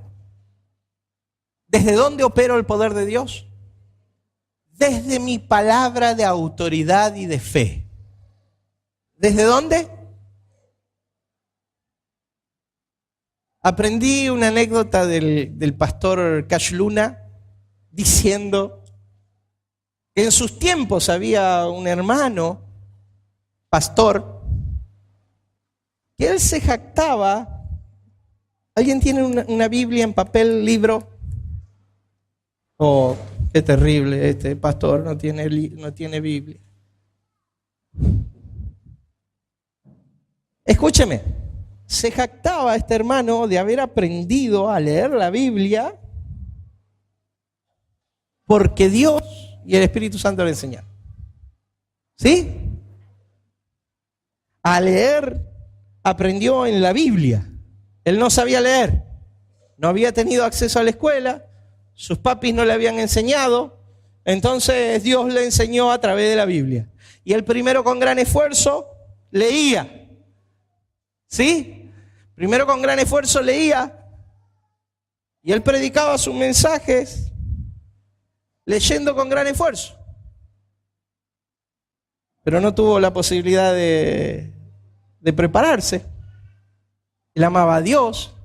¿Desde dónde opero el poder de Dios? Desde mi palabra de autoridad y de fe. ¿Desde dónde? Aprendí una anécdota del pastor Cash Luna diciendo que en sus tiempos había un hermano, pastor, que él se jactaba. ¿Alguien tiene una Biblia en papel, libro? Oh, qué terrible, este pastor no tiene Biblia. Escúcheme, se jactaba este hermano de haber aprendido a leer la Biblia porque Dios y el Espíritu Santo le enseñaron. ¿Sí? A leer aprendió en la Biblia. Él no sabía leer, no había tenido acceso a la escuela, sus papis no le habían enseñado, entonces Dios le enseñó a través de la Biblia. Y él primero con gran esfuerzo leía. ¿Sí? Primero con gran esfuerzo leía y él predicaba sus mensajes leyendo con gran esfuerzo. Pero no tuvo la posibilidad de prepararse. Él amaba a Dios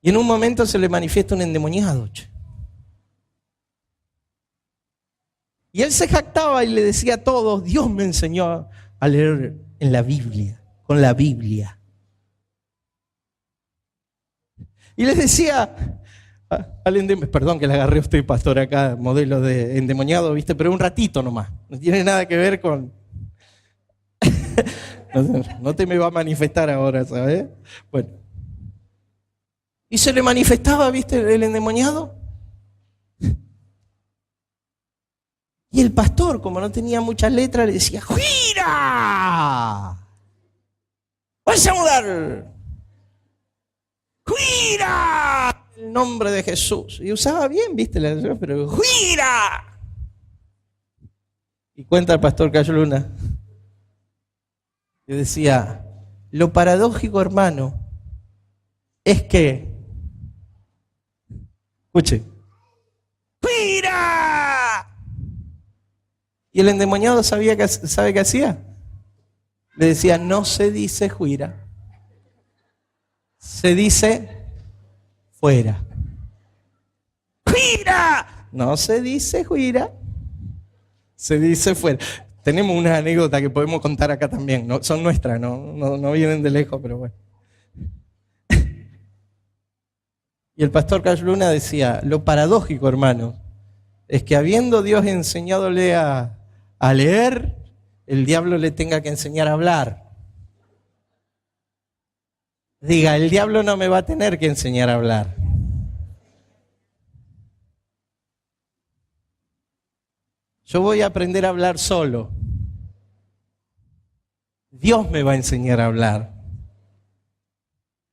y en un momento se le manifiesta un endemoniado. Y él se jactaba y le decía a todos: Dios me enseñó a leer en la Biblia, con la Biblia. Y les decía al endemoniado, perdón que le agarré a usted, pastor, acá, modelo de endemoniado, ¿viste? Pero un ratito nomás, no tiene nada que ver con... No te me va a manifestar ahora, ¿sabes? Bueno. Y se le manifestaba, ¿viste? El endemoniado. Y el pastor, como no tenía muchas letras, le decía: ¡Gira! ¡Vas a mudar! ¡Gira! En el nombre de Jesús. Y usaba bien, ¿viste? Pero ¡gira! Y cuenta el pastor Cayo Luna. Y decía: lo paradójico, hermano, es que, escuche, ¡gira! Y el endemoniado ¿sabe qué hacía? Le decía: no se dice ¡gira! Se dice fuera. ¡Gira! No se dice ¡gira! Se dice fuera. Tenemos una anécdota que podemos contar acá también. No, son nuestras, no vienen de lejos, pero bueno. Y el pastor Cash Luna decía: lo paradójico, hermano, es que habiendo Dios enseñádole a leer, el diablo le tenga que enseñar a hablar. Diga: el diablo no me va a tener que enseñar a hablar. Yo voy a aprender a hablar solo. Dios me va a enseñar a hablar.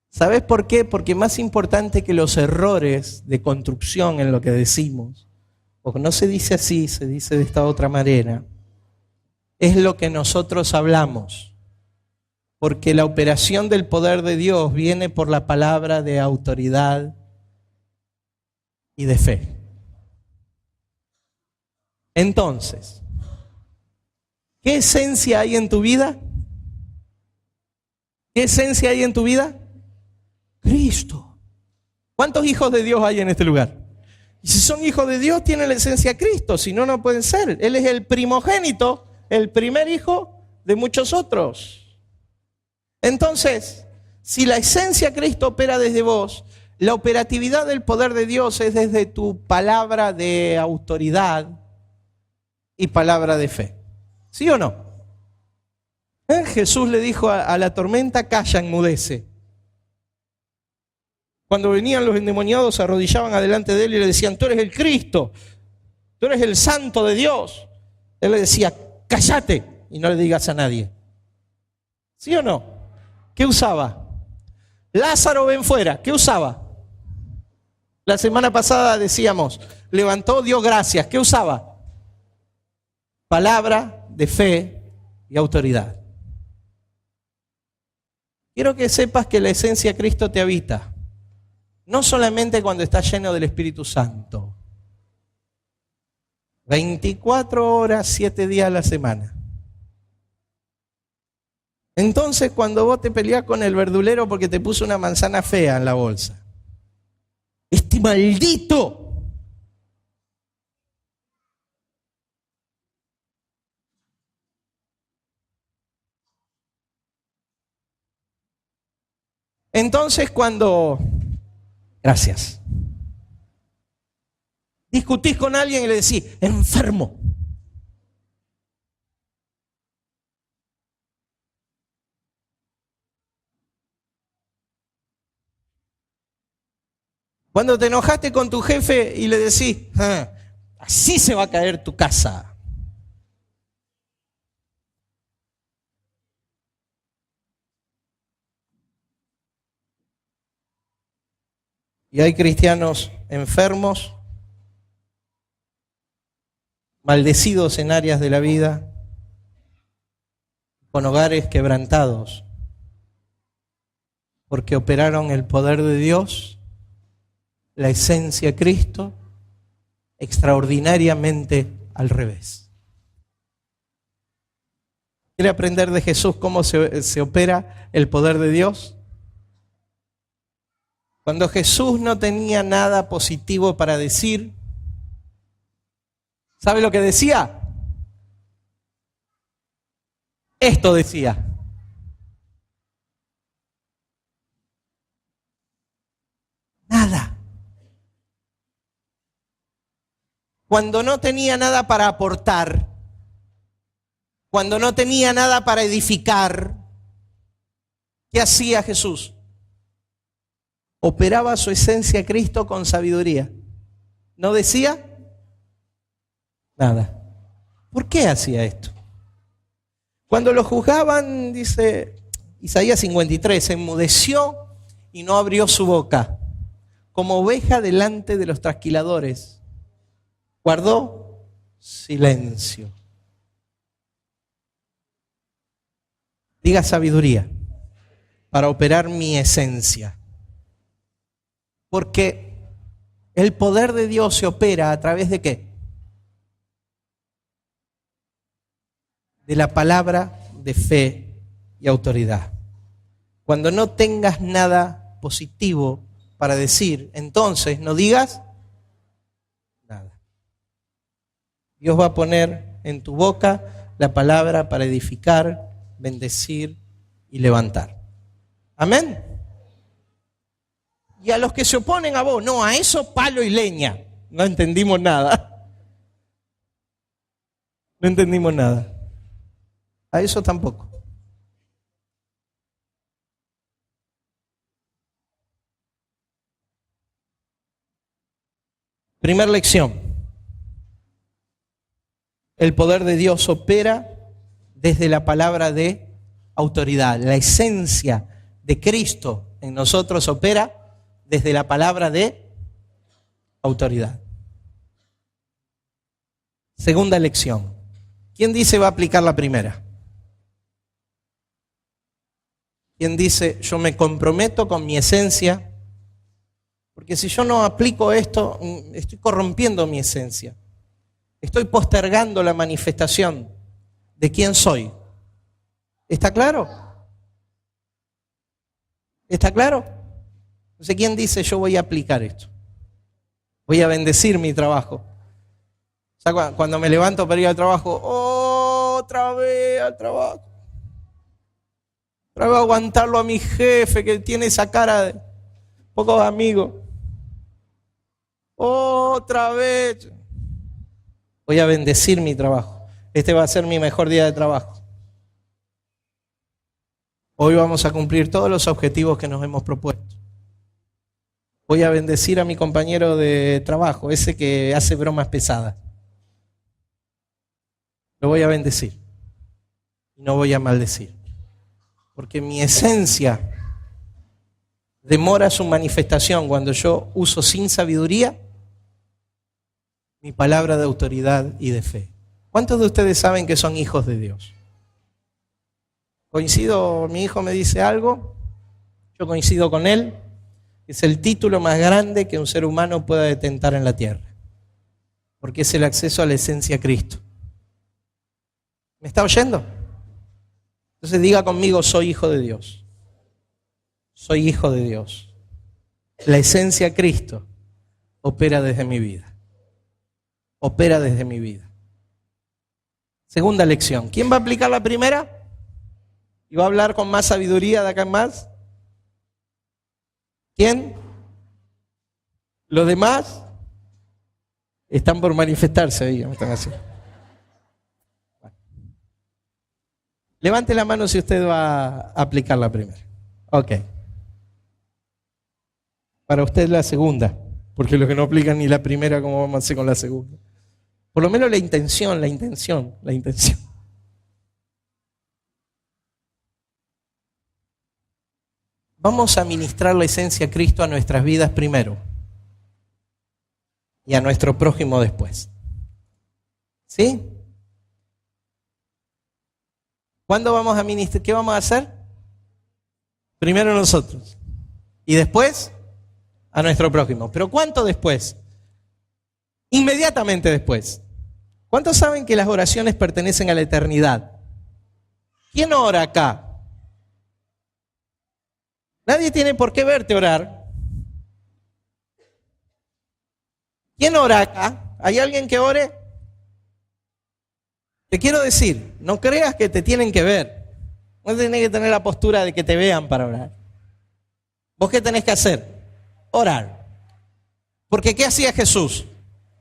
¿Sabes por qué? Porque más importante que los errores de construcción en lo que decimos, o no se dice así, se dice de esta otra manera, es lo que nosotros hablamos. Porque la operación del poder de Dios viene por la palabra de autoridad y de fe. Entonces, ¿qué esencia hay en tu vida? ¿Qué esencia hay en tu vida? Cristo. ¿Cuántos hijos de Dios hay en este lugar? Y si son hijos de Dios, tienen la esencia de Cristo, si no, no pueden ser. Él es el primogénito, el primer hijo de muchos otros. Entonces, si la esencia de Cristo opera desde vos, la operatividad del poder de Dios es desde tu palabra de autoridad y palabra de fe. ¿Sí o no? Jesús le dijo a la tormenta, calla, enmudece. Cuando venían los endemoniados, se arrodillaban adelante de él y le decían, tú eres el Cristo, tú eres el Santo de Dios. Él le decía, cállate y no le digas a nadie. ¿Sí o no? ¿Qué usaba? Lázaro, ven fuera. ¿Qué usaba? La semana pasada decíamos, levantó, dio gracias. ¿Qué usaba? Palabra de fe y autoridad. Quiero que sepas que la esencia de Cristo te habita. No solamente cuando estás lleno del Espíritu Santo. 24 horas, 7 días a la semana. Entonces, cuando vos te peleás con el verdulero porque te puso una manzana fea en la bolsa. ¡Este maldito! Entonces, cuando... Gracias. Discutís con alguien y le decís, enfermo. Cuando te enojaste con tu jefe y le decís, así se va a caer tu casa. Y hay cristianos enfermos, maldecidos en áreas de la vida, con hogares quebrantados, porque operaron el poder de Dios, la esencia de Cristo, extraordinariamente al revés. ¿Quiere aprender de Jesús cómo se opera el poder de Dios? Cuando Jesús no tenía nada positivo para decir, ¿sabe lo que decía? Esto decía. Nada. Cuando no tenía nada para aportar, cuando no tenía nada para edificar, ¿qué hacía Jesús? Operaba su esencia Cristo con sabiduría. ¿No decía? Nada. ¿Por qué hacía esto? Cuando lo juzgaban, dice Isaías 53, se enmudeció y no abrió su boca, como oveja delante de los trasquiladores. Guardó silencio. Diga sabiduría para operar mi esencia. Porque el poder de Dios se opera a través de ¿qué? De la palabra de fe y autoridad. Cuando no tengas nada positivo para decir, entonces no digas nada. Dios va a poner en tu boca la palabra para edificar, bendecir y levantar. Amén. Y a los que se oponen a vos, no, a eso palo y leña. No entendimos nada. No entendimos nada. A eso tampoco. Primera lección. El poder de Dios opera desde la palabra de autoridad. La esencia de Cristo en nosotros opera desde la palabra de autoridad. Segunda lección. ¿Quién dice va a aplicar la primera? ¿Quién dice yo me comprometo con mi esencia? Porque si yo no aplico esto, estoy corrompiendo mi esencia. Estoy postergando la manifestación de quién soy. ¿Está claro? ¿Está claro? Entonces, ¿quién dice yo voy a aplicar esto? Voy a bendecir mi trabajo. O sea, cuando me levanto para ir al trabajo, otra vez al trabajo. Otra vez a aguantarlo a mi jefe que tiene esa cara de pocos amigos. Otra vez. Voy a bendecir mi trabajo. Este va a ser mi mejor día de trabajo. Hoy vamos a cumplir todos los objetivos que nos hemos propuesto. Voy a bendecir a mi compañero de trabajo, ese que hace bromas pesadas. Lo voy a bendecir. Y no voy a maldecir. Porque mi esencia demora su manifestación cuando yo uso sin sabiduría mi palabra de autoridad y de fe. ¿Cuántos de ustedes saben que son hijos de Dios? Coincido, mi hijo me dice algo, yo coincido con él. Es el título más grande que un ser humano pueda detentar en la tierra. Porque es el acceso a la esencia de Cristo. ¿Me está oyendo? Entonces diga conmigo, soy hijo de Dios. Soy hijo de Dios. La esencia de Cristo opera desde mi vida. Opera desde mi vida. Segunda lección. ¿Quién va a aplicar la primera? ¿Y va a hablar con más sabiduría de acá en más? ¿Quién? ¿Los demás? Están por manifestarse, me están haciendo. Bueno. Levante la mano si usted va a aplicar la primera. Ok. Para usted la segunda, porque los que no aplican ni la primera, ¿cómo vamos a hacer con la segunda? Por lo menos la intención. Vamos a ministrar la esencia de Cristo a nuestras vidas primero y a nuestro prójimo después. ¿Sí? ¿Cuándo vamos a ministrar? ¿Qué vamos a hacer? Primero nosotros y después a nuestro prójimo. ¿Pero cuánto después? Inmediatamente después. ¿Cuántos saben que las oraciones pertenecen a la eternidad? ¿Quién ora acá? Nadie tiene por qué verte orar. ¿Quién ora acá? ¿Hay alguien que ore? Te quiero decir, no creas que te tienen que ver. No tenés que tener la postura de que te vean para orar. ¿Vos qué tenés que hacer? Orar. Porque ¿qué hacía Jesús?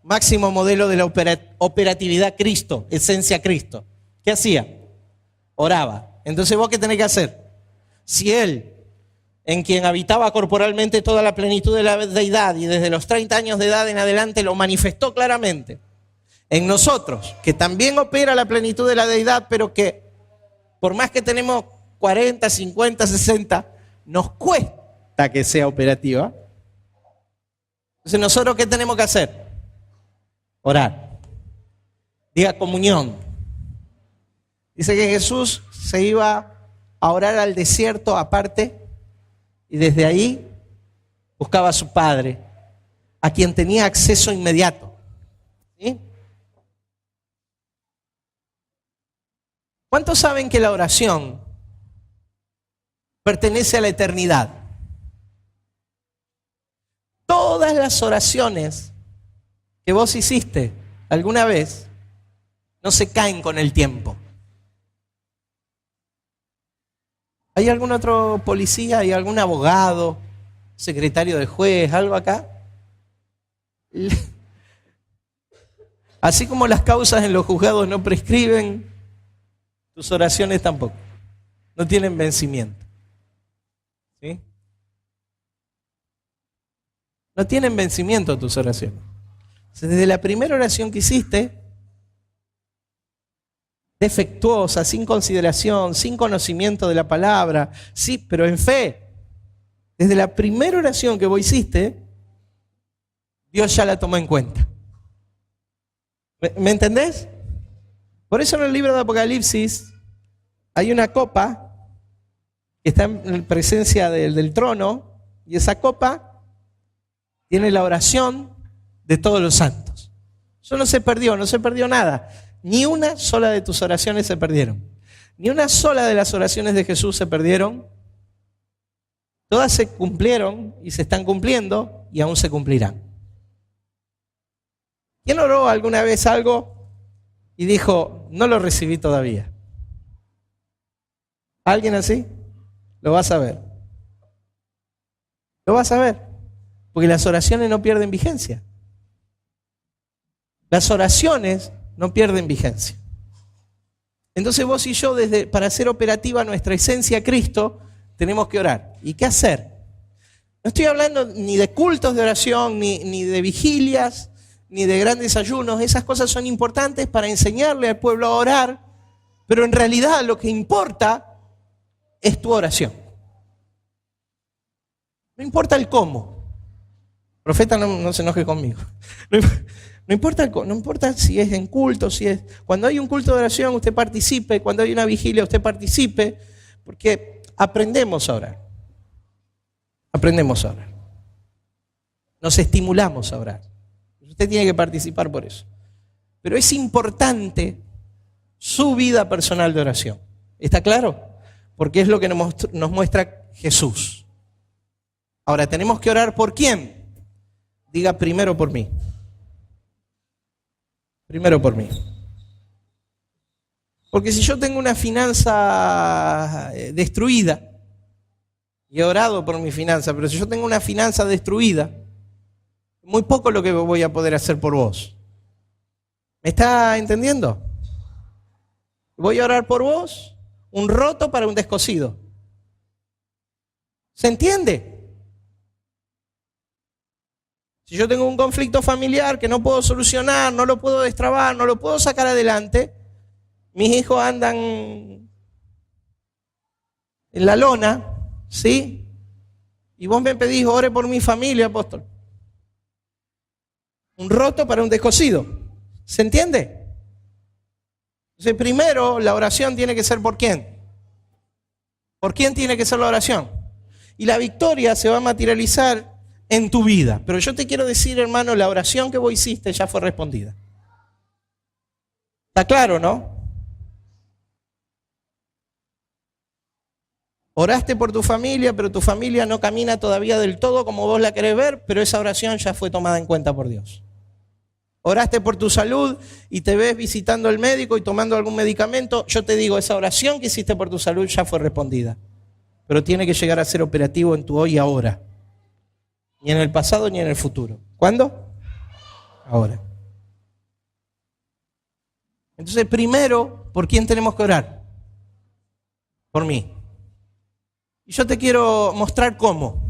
Máximo modelo de la operatividad Cristo, esencia Cristo. ¿Qué hacía? Oraba. Entonces ¿vos qué tenés que hacer? Si Él, en quien habitaba corporalmente toda la plenitud de la deidad y desde los 30 años de edad en adelante lo manifestó claramente, en nosotros, que también opera la plenitud de la deidad, pero que por más que tenemos 40, 50, 60, nos cuesta que sea operativa. Entonces nosotros ¿qué tenemos que hacer? Orar. Diga comunión. Dice que Jesús se iba a orar al desierto aparte y desde ahí buscaba a su Padre, a quien tenía acceso inmediato. ¿Sí? ¿Cuántos saben que la oración pertenece a la eternidad? Todas las oraciones que vos hiciste alguna vez no se caen con el tiempo. ¿Hay algún otro policía, hay algún abogado, secretario de juez, algo acá? Así como las causas en los juzgados no prescriben, tus oraciones tampoco. No tienen vencimiento. ¿Sí? No tienen vencimiento tus oraciones. Desde la primera oración que hiciste, defectuosa, sin consideración, sin conocimiento de la palabra, sí, pero en fe, desde la primera oración que vos hiciste, Dios ya la tomó en cuenta. ¿Me entendés? Por eso en el libro de Apocalipsis hay una copa que está en presencia del trono, y esa copa tiene la oración de todos los santos. Eso no se perdió nada. Ni una sola de tus oraciones se perdieron. Ni una sola de las oraciones de Jesús se perdieron. Todas se cumplieron y se están cumpliendo y aún se cumplirán. ¿Quién oró alguna vez algo y dijo, no lo recibí todavía? ¿Alguien así? Lo vas a ver. Lo vas a ver. Porque las oraciones no pierden vigencia. Las oraciones no pierden vigencia. Entonces vos y yo, para hacer operativa nuestra esencia a Cristo, tenemos que orar. ¿Y qué hacer? No estoy hablando ni de cultos de oración, ni de vigilias, ni de grandes ayunos. Esas cosas son importantes para enseñarle al pueblo a orar, pero en realidad lo que importa es tu oración. No importa el cómo. Profeta, no se enoje conmigo. No importa si es en culto, si es... Cuando hay un culto de oración, usted participe. Cuando hay una vigilia, usted participe. Porque aprendemos a orar. Aprendemos a orar. Nos estimulamos a orar. Usted tiene que participar por eso. Pero es importante su vida personal de oración. ¿Está claro? Porque es lo que nos muestra Jesús. Ahora, tenemos que orar ¿por quién? Diga primero por mí. Primero por mí. Porque si yo tengo una finanza destruida, y he orado por mi finanza, pero si yo tengo una finanza destruida, muy poco lo que voy a poder hacer por vos. ¿Me está entendiendo? Voy a orar por vos, un roto para un descosido. ¿Se entiende? Si yo tengo un conflicto familiar que no puedo solucionar, no lo puedo destrabar, no lo puedo sacar adelante, mis hijos andan en la lona, ¿sí? Y vos me pedís, ore por mi familia, apóstol. Un roto para un descosido. ¿Se entiende? Entonces, primero, la oración tiene que ser ¿por quién? ¿Por quién tiene que ser la oración? Y la victoria se va a materializar en tu vida. Pero yo te quiero decir, hermano, la oración que vos hiciste ya fue respondida. ¿Está claro, no? Oraste por tu familia, pero tu familia no camina todavía del todo como vos la querés ver, pero esa oración ya fue tomada en cuenta por Dios. Oraste por tu salud y te ves visitando al médico y tomando algún medicamento. Yo te digo, esa oración que hiciste por tu salud ya fue respondida. Pero tiene que llegar a ser operativo en tu hoy y ahora. Ni en el pasado ni en el futuro. ¿Cuándo? Ahora. Entonces, primero, ¿por quién tenemos que orar? Por mí. Y yo te quiero mostrar cómo.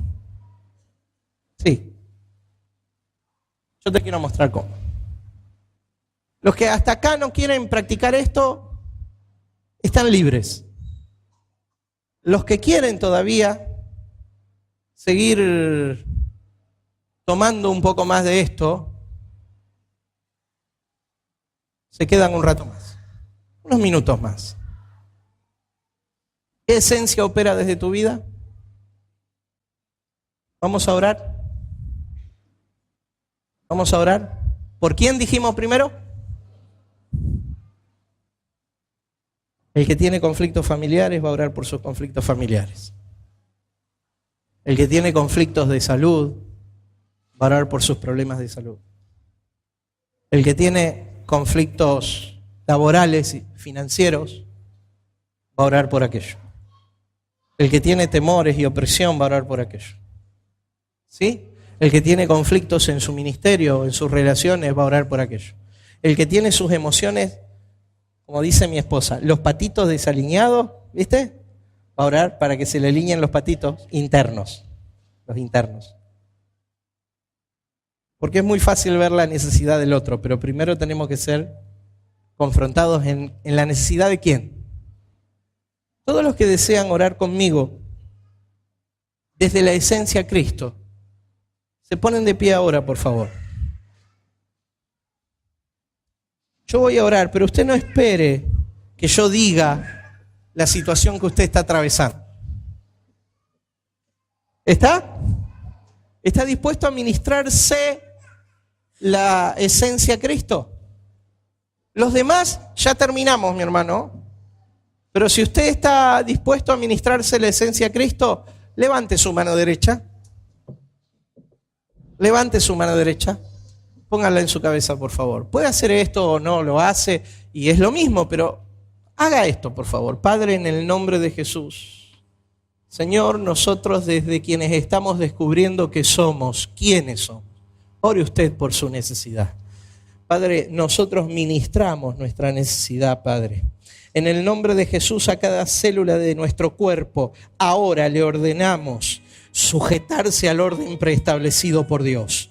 Sí. Yo te quiero mostrar cómo. Los que hasta acá no quieren practicar esto, están libres. Los que quieren todavía seguir tomando un poco más de esto, se quedan un rato más, unos minutos más. ¿Qué esencia opera desde tu vida? Vamos a orar. Vamos a orar. ¿Por quién dijimos primero? El que tiene conflictos familiares va a orar por sus conflictos familiares. El que tiene conflictos de salud va a orar por sus problemas de salud. El que tiene conflictos laborales y financieros va a orar por aquello. El que tiene temores y opresión va a orar por aquello. ¿Sí? El que tiene conflictos en su ministerio, en sus relaciones, va a orar por aquello. El que tiene sus emociones, como dice mi esposa, los patitos desalineados, ¿viste? Va a orar para que se le alineen los patitos internos, los internos. Porque es muy fácil ver la necesidad del otro, pero primero tenemos que ser confrontados en la necesidad de ¿quién? Todos los que desean orar conmigo desde la esencia a Cristo, se ponen de pie ahora, por favor. Yo voy a orar, pero usted no espere que yo diga la situación que usted está atravesando. ¿Está? ¿Está dispuesto a ministrarse la esencia Cristo. Los demás ya terminamos, mi hermano. Pero si usted está dispuesto a ministrarse la esencia Cristo, levante su mano derecha. Levante su mano derecha. Póngala en su cabeza, por favor. Puede hacer esto o no, lo hace y es lo mismo, pero haga esto, por favor. Padre, en el nombre de Jesús. Señor, nosotros desde quienes estamos descubriendo que somos, ¿quiénes somos? Ore usted por su necesidad. Padre, nosotros ministramos nuestra necesidad, Padre. En el nombre de Jesús, a cada célula de nuestro cuerpo, ahora le ordenamos sujetarse al orden preestablecido por Dios.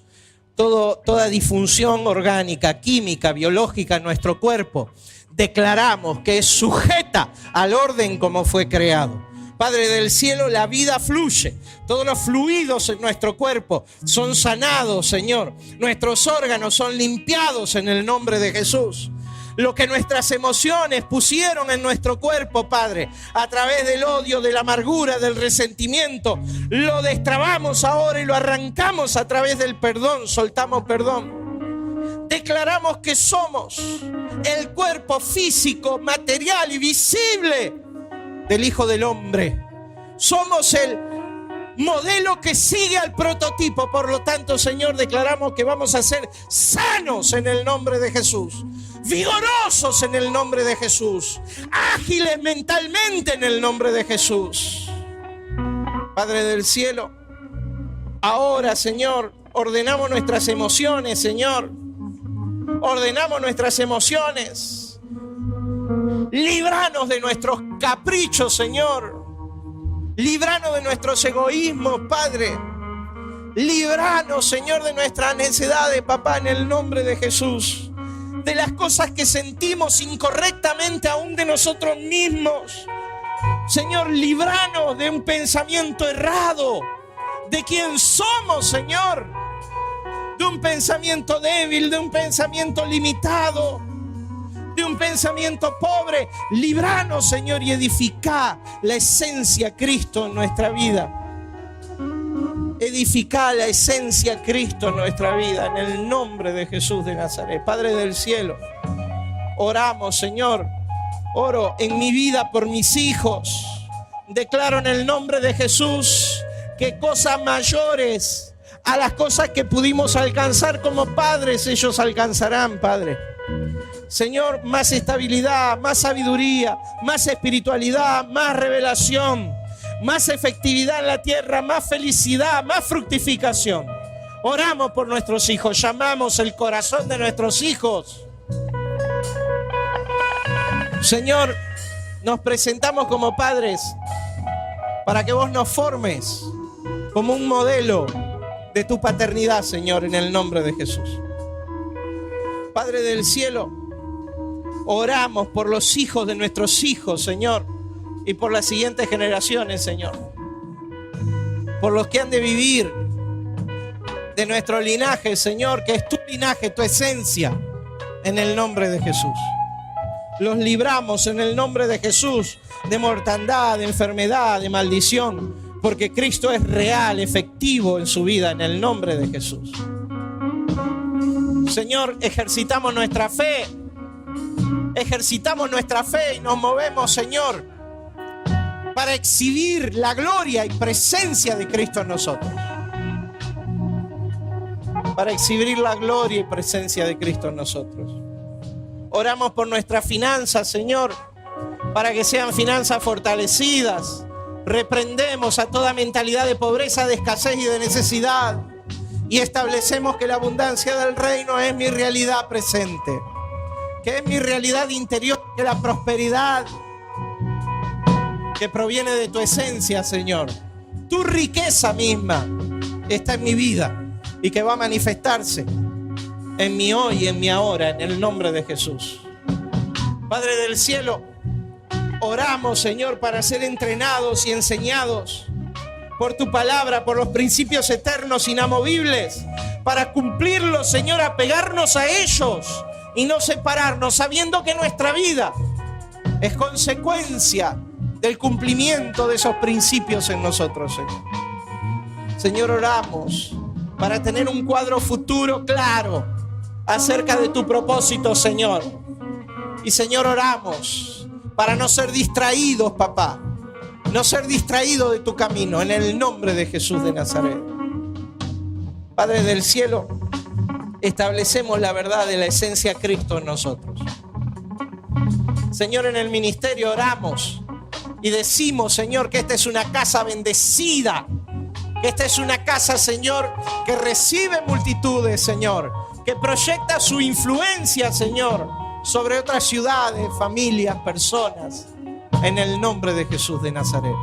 Toda disfunción orgánica, química, biológica en nuestro cuerpo, declaramos que es sujeta al orden como fue creado. Padre del cielo, la vida fluye. Todos los fluidos en nuestro cuerpo son sanados, Señor. Nuestros órganos son limpiados en el nombre de Jesús. Lo que nuestras emociones pusieron en nuestro cuerpo, Padre, a través del odio, de la amargura, del resentimiento, lo destrabamos ahora y lo arrancamos a través del perdón. Soltamos perdón. Declaramos que somos el cuerpo físico, material y visible del Hijo del Hombre. Somos el modelo que sigue al prototipo. Por lo tanto, Señor, declaramos que vamos a ser sanos en el nombre de Jesús, vigorosos en el nombre de Jesús, ágiles mentalmente en el nombre de Jesús. Padre del cielo, ahora, Señor, ordenamos nuestras emociones, Señor. Ordenamos nuestras emociones. Líbranos de nuestros caprichos, Señor. Líbranos de nuestros egoísmos, Padre. Líbranos, Señor, de nuestras necesidades, papá, en el nombre de Jesús. De las cosas que sentimos incorrectamente aún de nosotros mismos. Señor, líbranos de un pensamiento errado de quién somos, Señor. De un pensamiento débil, de un pensamiento limitado, de un pensamiento pobre. Líbranos, Señor, y edifica la esencia Cristo en nuestra vida. Edifica la esencia Cristo en nuestra vida, en el nombre de Jesús de Nazaret. Padre del cielo, oramos, Señor. Oro en mi vida por mis hijos. Declaro en el nombre de Jesús que cosas mayores a las cosas que pudimos alcanzar como padres, ellos alcanzarán, Padre. Señor, más estabilidad, más sabiduría, más espiritualidad, más revelación, más efectividad en la tierra, más felicidad, más fructificación. Oramos por nuestros hijos, llamamos el corazón de nuestros hijos. Señor, nos presentamos como padres para que vos nos formes como un modelo de tu paternidad, Señor, en el nombre de Jesús. Padre del cielo, oramos por los hijos de nuestros hijos, Señor, y por las siguientes generaciones, Señor. Por los que han de vivir de nuestro linaje, Señor, que es tu linaje, tu esencia, en el nombre de Jesús. Los libramos en el nombre de Jesús de mortandad, de enfermedad, de maldición, porque Cristo es real, efectivo en su vida, en el nombre de Jesús. Señor, ejercitamos nuestra fe y nos movemos, Señor, para exhibir la gloria y presencia de Cristo en nosotros. Para exhibir la gloria y presencia de Cristo en nosotros. Oramos por nuestras finanzas, Señor, para que sean finanzas fortalecidas. Reprendemos a toda mentalidad de pobreza, de escasez y de necesidad. Y establecemos que la abundancia del reino es mi realidad presente, que es mi realidad interior, que la prosperidad que proviene de tu esencia, Señor, tu riqueza misma está en mi vida y que va a manifestarse en mi hoy y en mi ahora, en el nombre de Jesús. Padre del cielo, oramos, Señor, para ser entrenados y enseñados por tu palabra, por los principios eternos inamovibles, para cumplirlos, Señor, apegarnos a ellos y no separarnos, sabiendo que nuestra vida es consecuencia del cumplimiento de esos principios en nosotros, Señor. Señor, oramos para tener un cuadro futuro claro acerca de tu propósito, Señor. Y Señor, oramos para no ser distraídos, papá. No ser distraídos de tu camino, en el nombre de Jesús de Nazaret. Padre del cielo, establecemos la verdad de la esencia de Cristo en nosotros. Señor, en el ministerio oramos y decimos, Señor, que esta es una casa bendecida. Que esta es una casa, Señor, que recibe multitudes, Señor. Que proyecta su influencia, Señor, sobre otras ciudades, familias, personas. En el nombre de Jesús de Nazaret.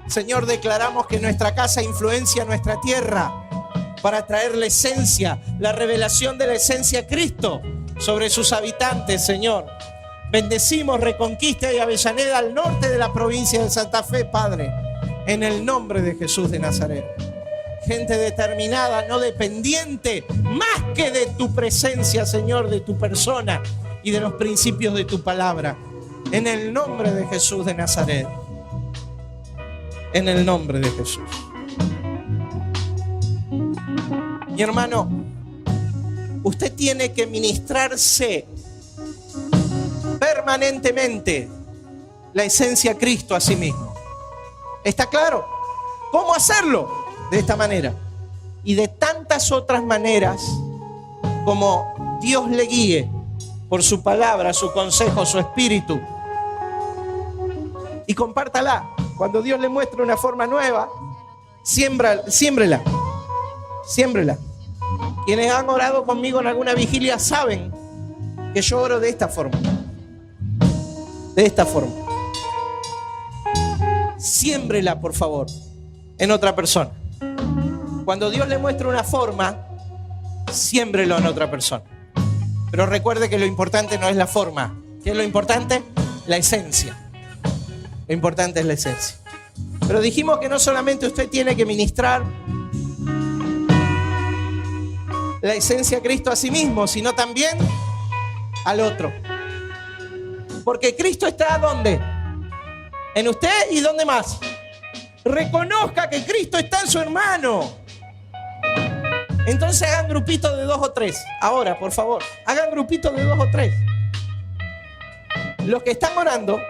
Señor, declaramos que nuestra casa influencia nuestra tierra para traer la esencia, la revelación de la esencia de Cristo sobre sus habitantes, Señor. Bendecimos Reconquista y Avellaneda al norte de la provincia de Santa Fe, Padre, en el nombre de Jesús de Nazaret. Gente determinada, no dependiente, más que de tu presencia, Señor, de tu persona y de los principios de tu palabra. En el nombre de Jesús de Nazaret. En el nombre de Jesús. Mi hermano, usted tiene que ministrarse permanentemente la esencia de Cristo a sí mismo. ¿Está claro? ¿Cómo hacerlo? De esta manera. Y de tantas otras maneras como Dios le guíe por su palabra, su consejo, su espíritu. Y compártala. Cuando Dios le muestre una forma nueva, siémbrela. Quienes han orado conmigo en alguna vigilia saben que yo oro de esta forma. De esta forma. Siémbrela, por favor, en otra persona. Cuando Dios le muestre una forma, siémbrelo en otra persona. Pero recuerde que lo importante no es la forma. ¿Qué es lo importante? La esencia. Lo importante es la esencia. Pero dijimos que no solamente usted tiene que ministrar la esencia de Cristo a sí mismo, sino también al otro. Porque Cristo está ¿dónde? En usted y ¿dónde más? Reconozca que Cristo está en su hermano. Entonces hagan grupitos de 2 o 3. Ahora, por favor, hagan grupitos de 2 o 3. Los que están orando,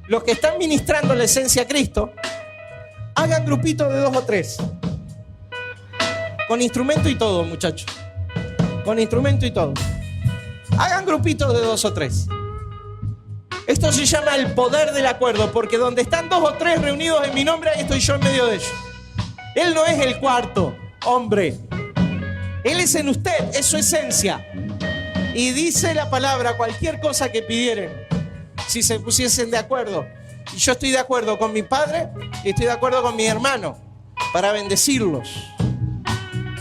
los que están ministrando la esencia a Cristo, hagan grupitos de 2 o 3. Con instrumento y todo, muchachos. Con instrumento y todo. Hagan grupitos de 2 o 3. Esto se llama el poder del acuerdo, porque donde están 2 o 3 reunidos en mi nombre, ahí estoy yo en medio de ellos. Él no es el cuarto hombre. Él es en usted, es su esencia. Y dice la palabra, cualquier cosa que pidieren, si se pusiesen de acuerdo. Y yo estoy de acuerdo con mi padre y estoy de acuerdo con mi hermano para bendecirlos.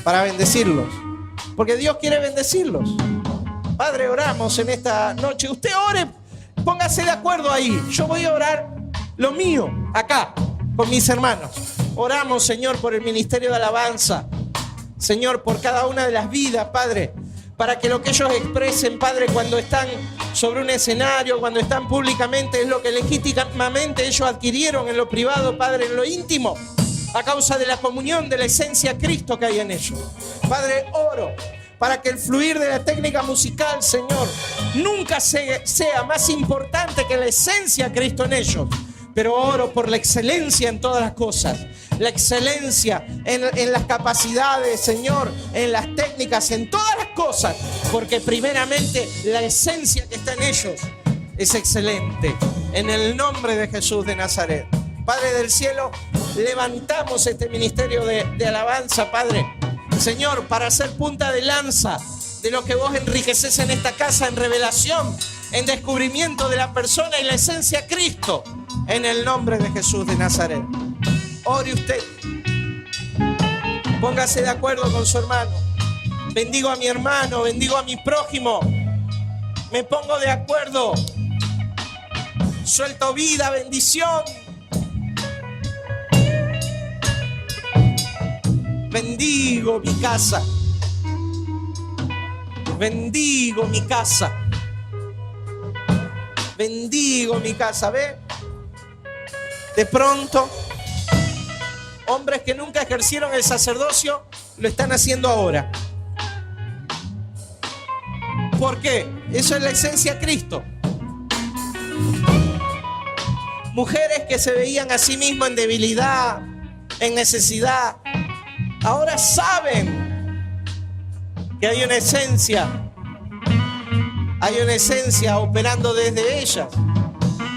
Para bendecirlos. Porque Dios quiere bendecirlos. Padre, oramos en esta noche. Usted ore, póngase de acuerdo ahí. Yo voy a orar lo mío acá con mis hermanos. Oramos, Señor, por el ministerio de alabanza. Señor, por cada una de las vidas, Padre, para que lo que ellos expresen, Padre, cuando están sobre un escenario, cuando están públicamente, es lo que legítimamente ellos adquirieron en lo privado, Padre, en lo íntimo, a causa de la comunión, de la esencia de Cristo que hay en ellos. Padre, oro para que el fluir de la técnica musical, Señor, nunca sea más importante que la esencia de Cristo en ellos. Pero oro por la excelencia en todas las cosas. La excelencia en las capacidades, Señor, en las técnicas, en todas las cosas. Porque primeramente la esencia que está en ellos es excelente. En el nombre de Jesús de Nazaret. Padre del cielo, levantamos este ministerio de alabanza, Padre. Señor, para ser punta de lanza de lo que vos enriqueces en esta casa, en revelación, en descubrimiento de la persona y la esencia de Cristo. En el nombre de Jesús de Nazaret. Ore usted. Póngase de acuerdo con su hermano. Bendigo a mi hermano, bendigo a mi prójimo. Me pongo de acuerdo. Suelto vida, bendición. Bendigo mi casa. Bendigo mi casa. Bendigo mi casa. ¿Ve? De pronto, hombres que nunca ejercieron el sacerdocio lo están haciendo ahora. ¿Por qué? Eso es la esencia de Cristo. Mujeres que se veían a sí mismas en debilidad, en necesidad, ahora saben que hay una esencia operando desde ellas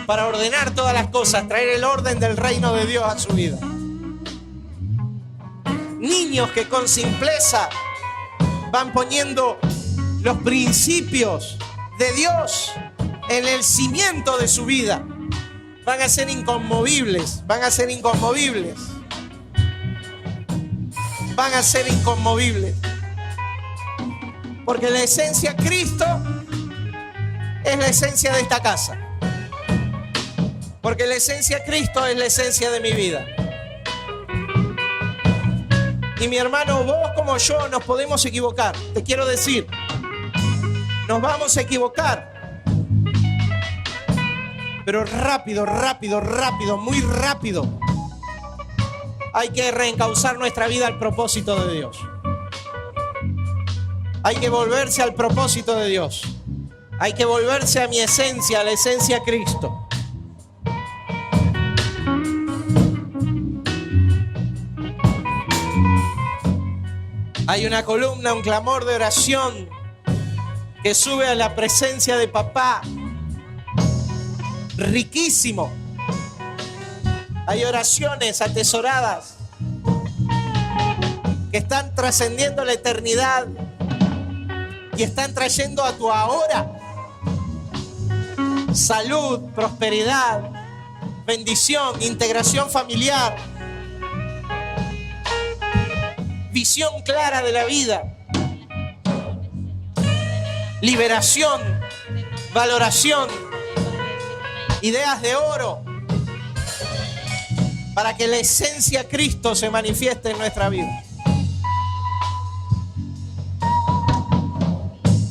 para ordenar todas las cosas, traer el orden del reino de Dios a su vida. Niños que con simpleza van poniendo los principios de Dios en el cimiento de su vida. Van a ser inconmovibles, van a ser inconmovibles. Van a ser inconmovibles. Porque la esencia de Cristo es la esencia de esta casa. Porque la esencia de Cristo es la esencia de mi vida. Y mi hermano, vos como yo nos podemos equivocar. Te quiero decir, nos vamos a equivocar. Pero rápido, muy rápido. Hay que reencauzar nuestra vida al propósito de Dios. Hay que volverse al propósito de Dios. Hay que volverse a mi esencia, a la esencia de Cristo. Hay una columna, un clamor de oración que sube a la presencia de papá. Riquísimo. Hay oraciones atesoradas que están trascendiendo la eternidad y están trayendo a tu ahora salud, prosperidad, bendición, integración familiar, visión clara de la vida, liberación, valoración, ideas de oro, para que la esencia de Cristo se manifieste en nuestra vida.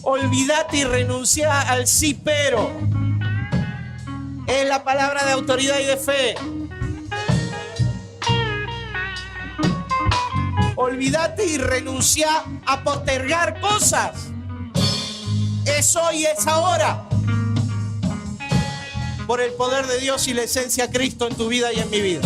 Olvídate y renuncia al sí, pero. Es la palabra de autoridad y de fe. Olvídate y renuncia a postergar cosas. Es hoy, es ahora. Por el poder de Dios y la esencia de Cristo en tu vida y en mi vida.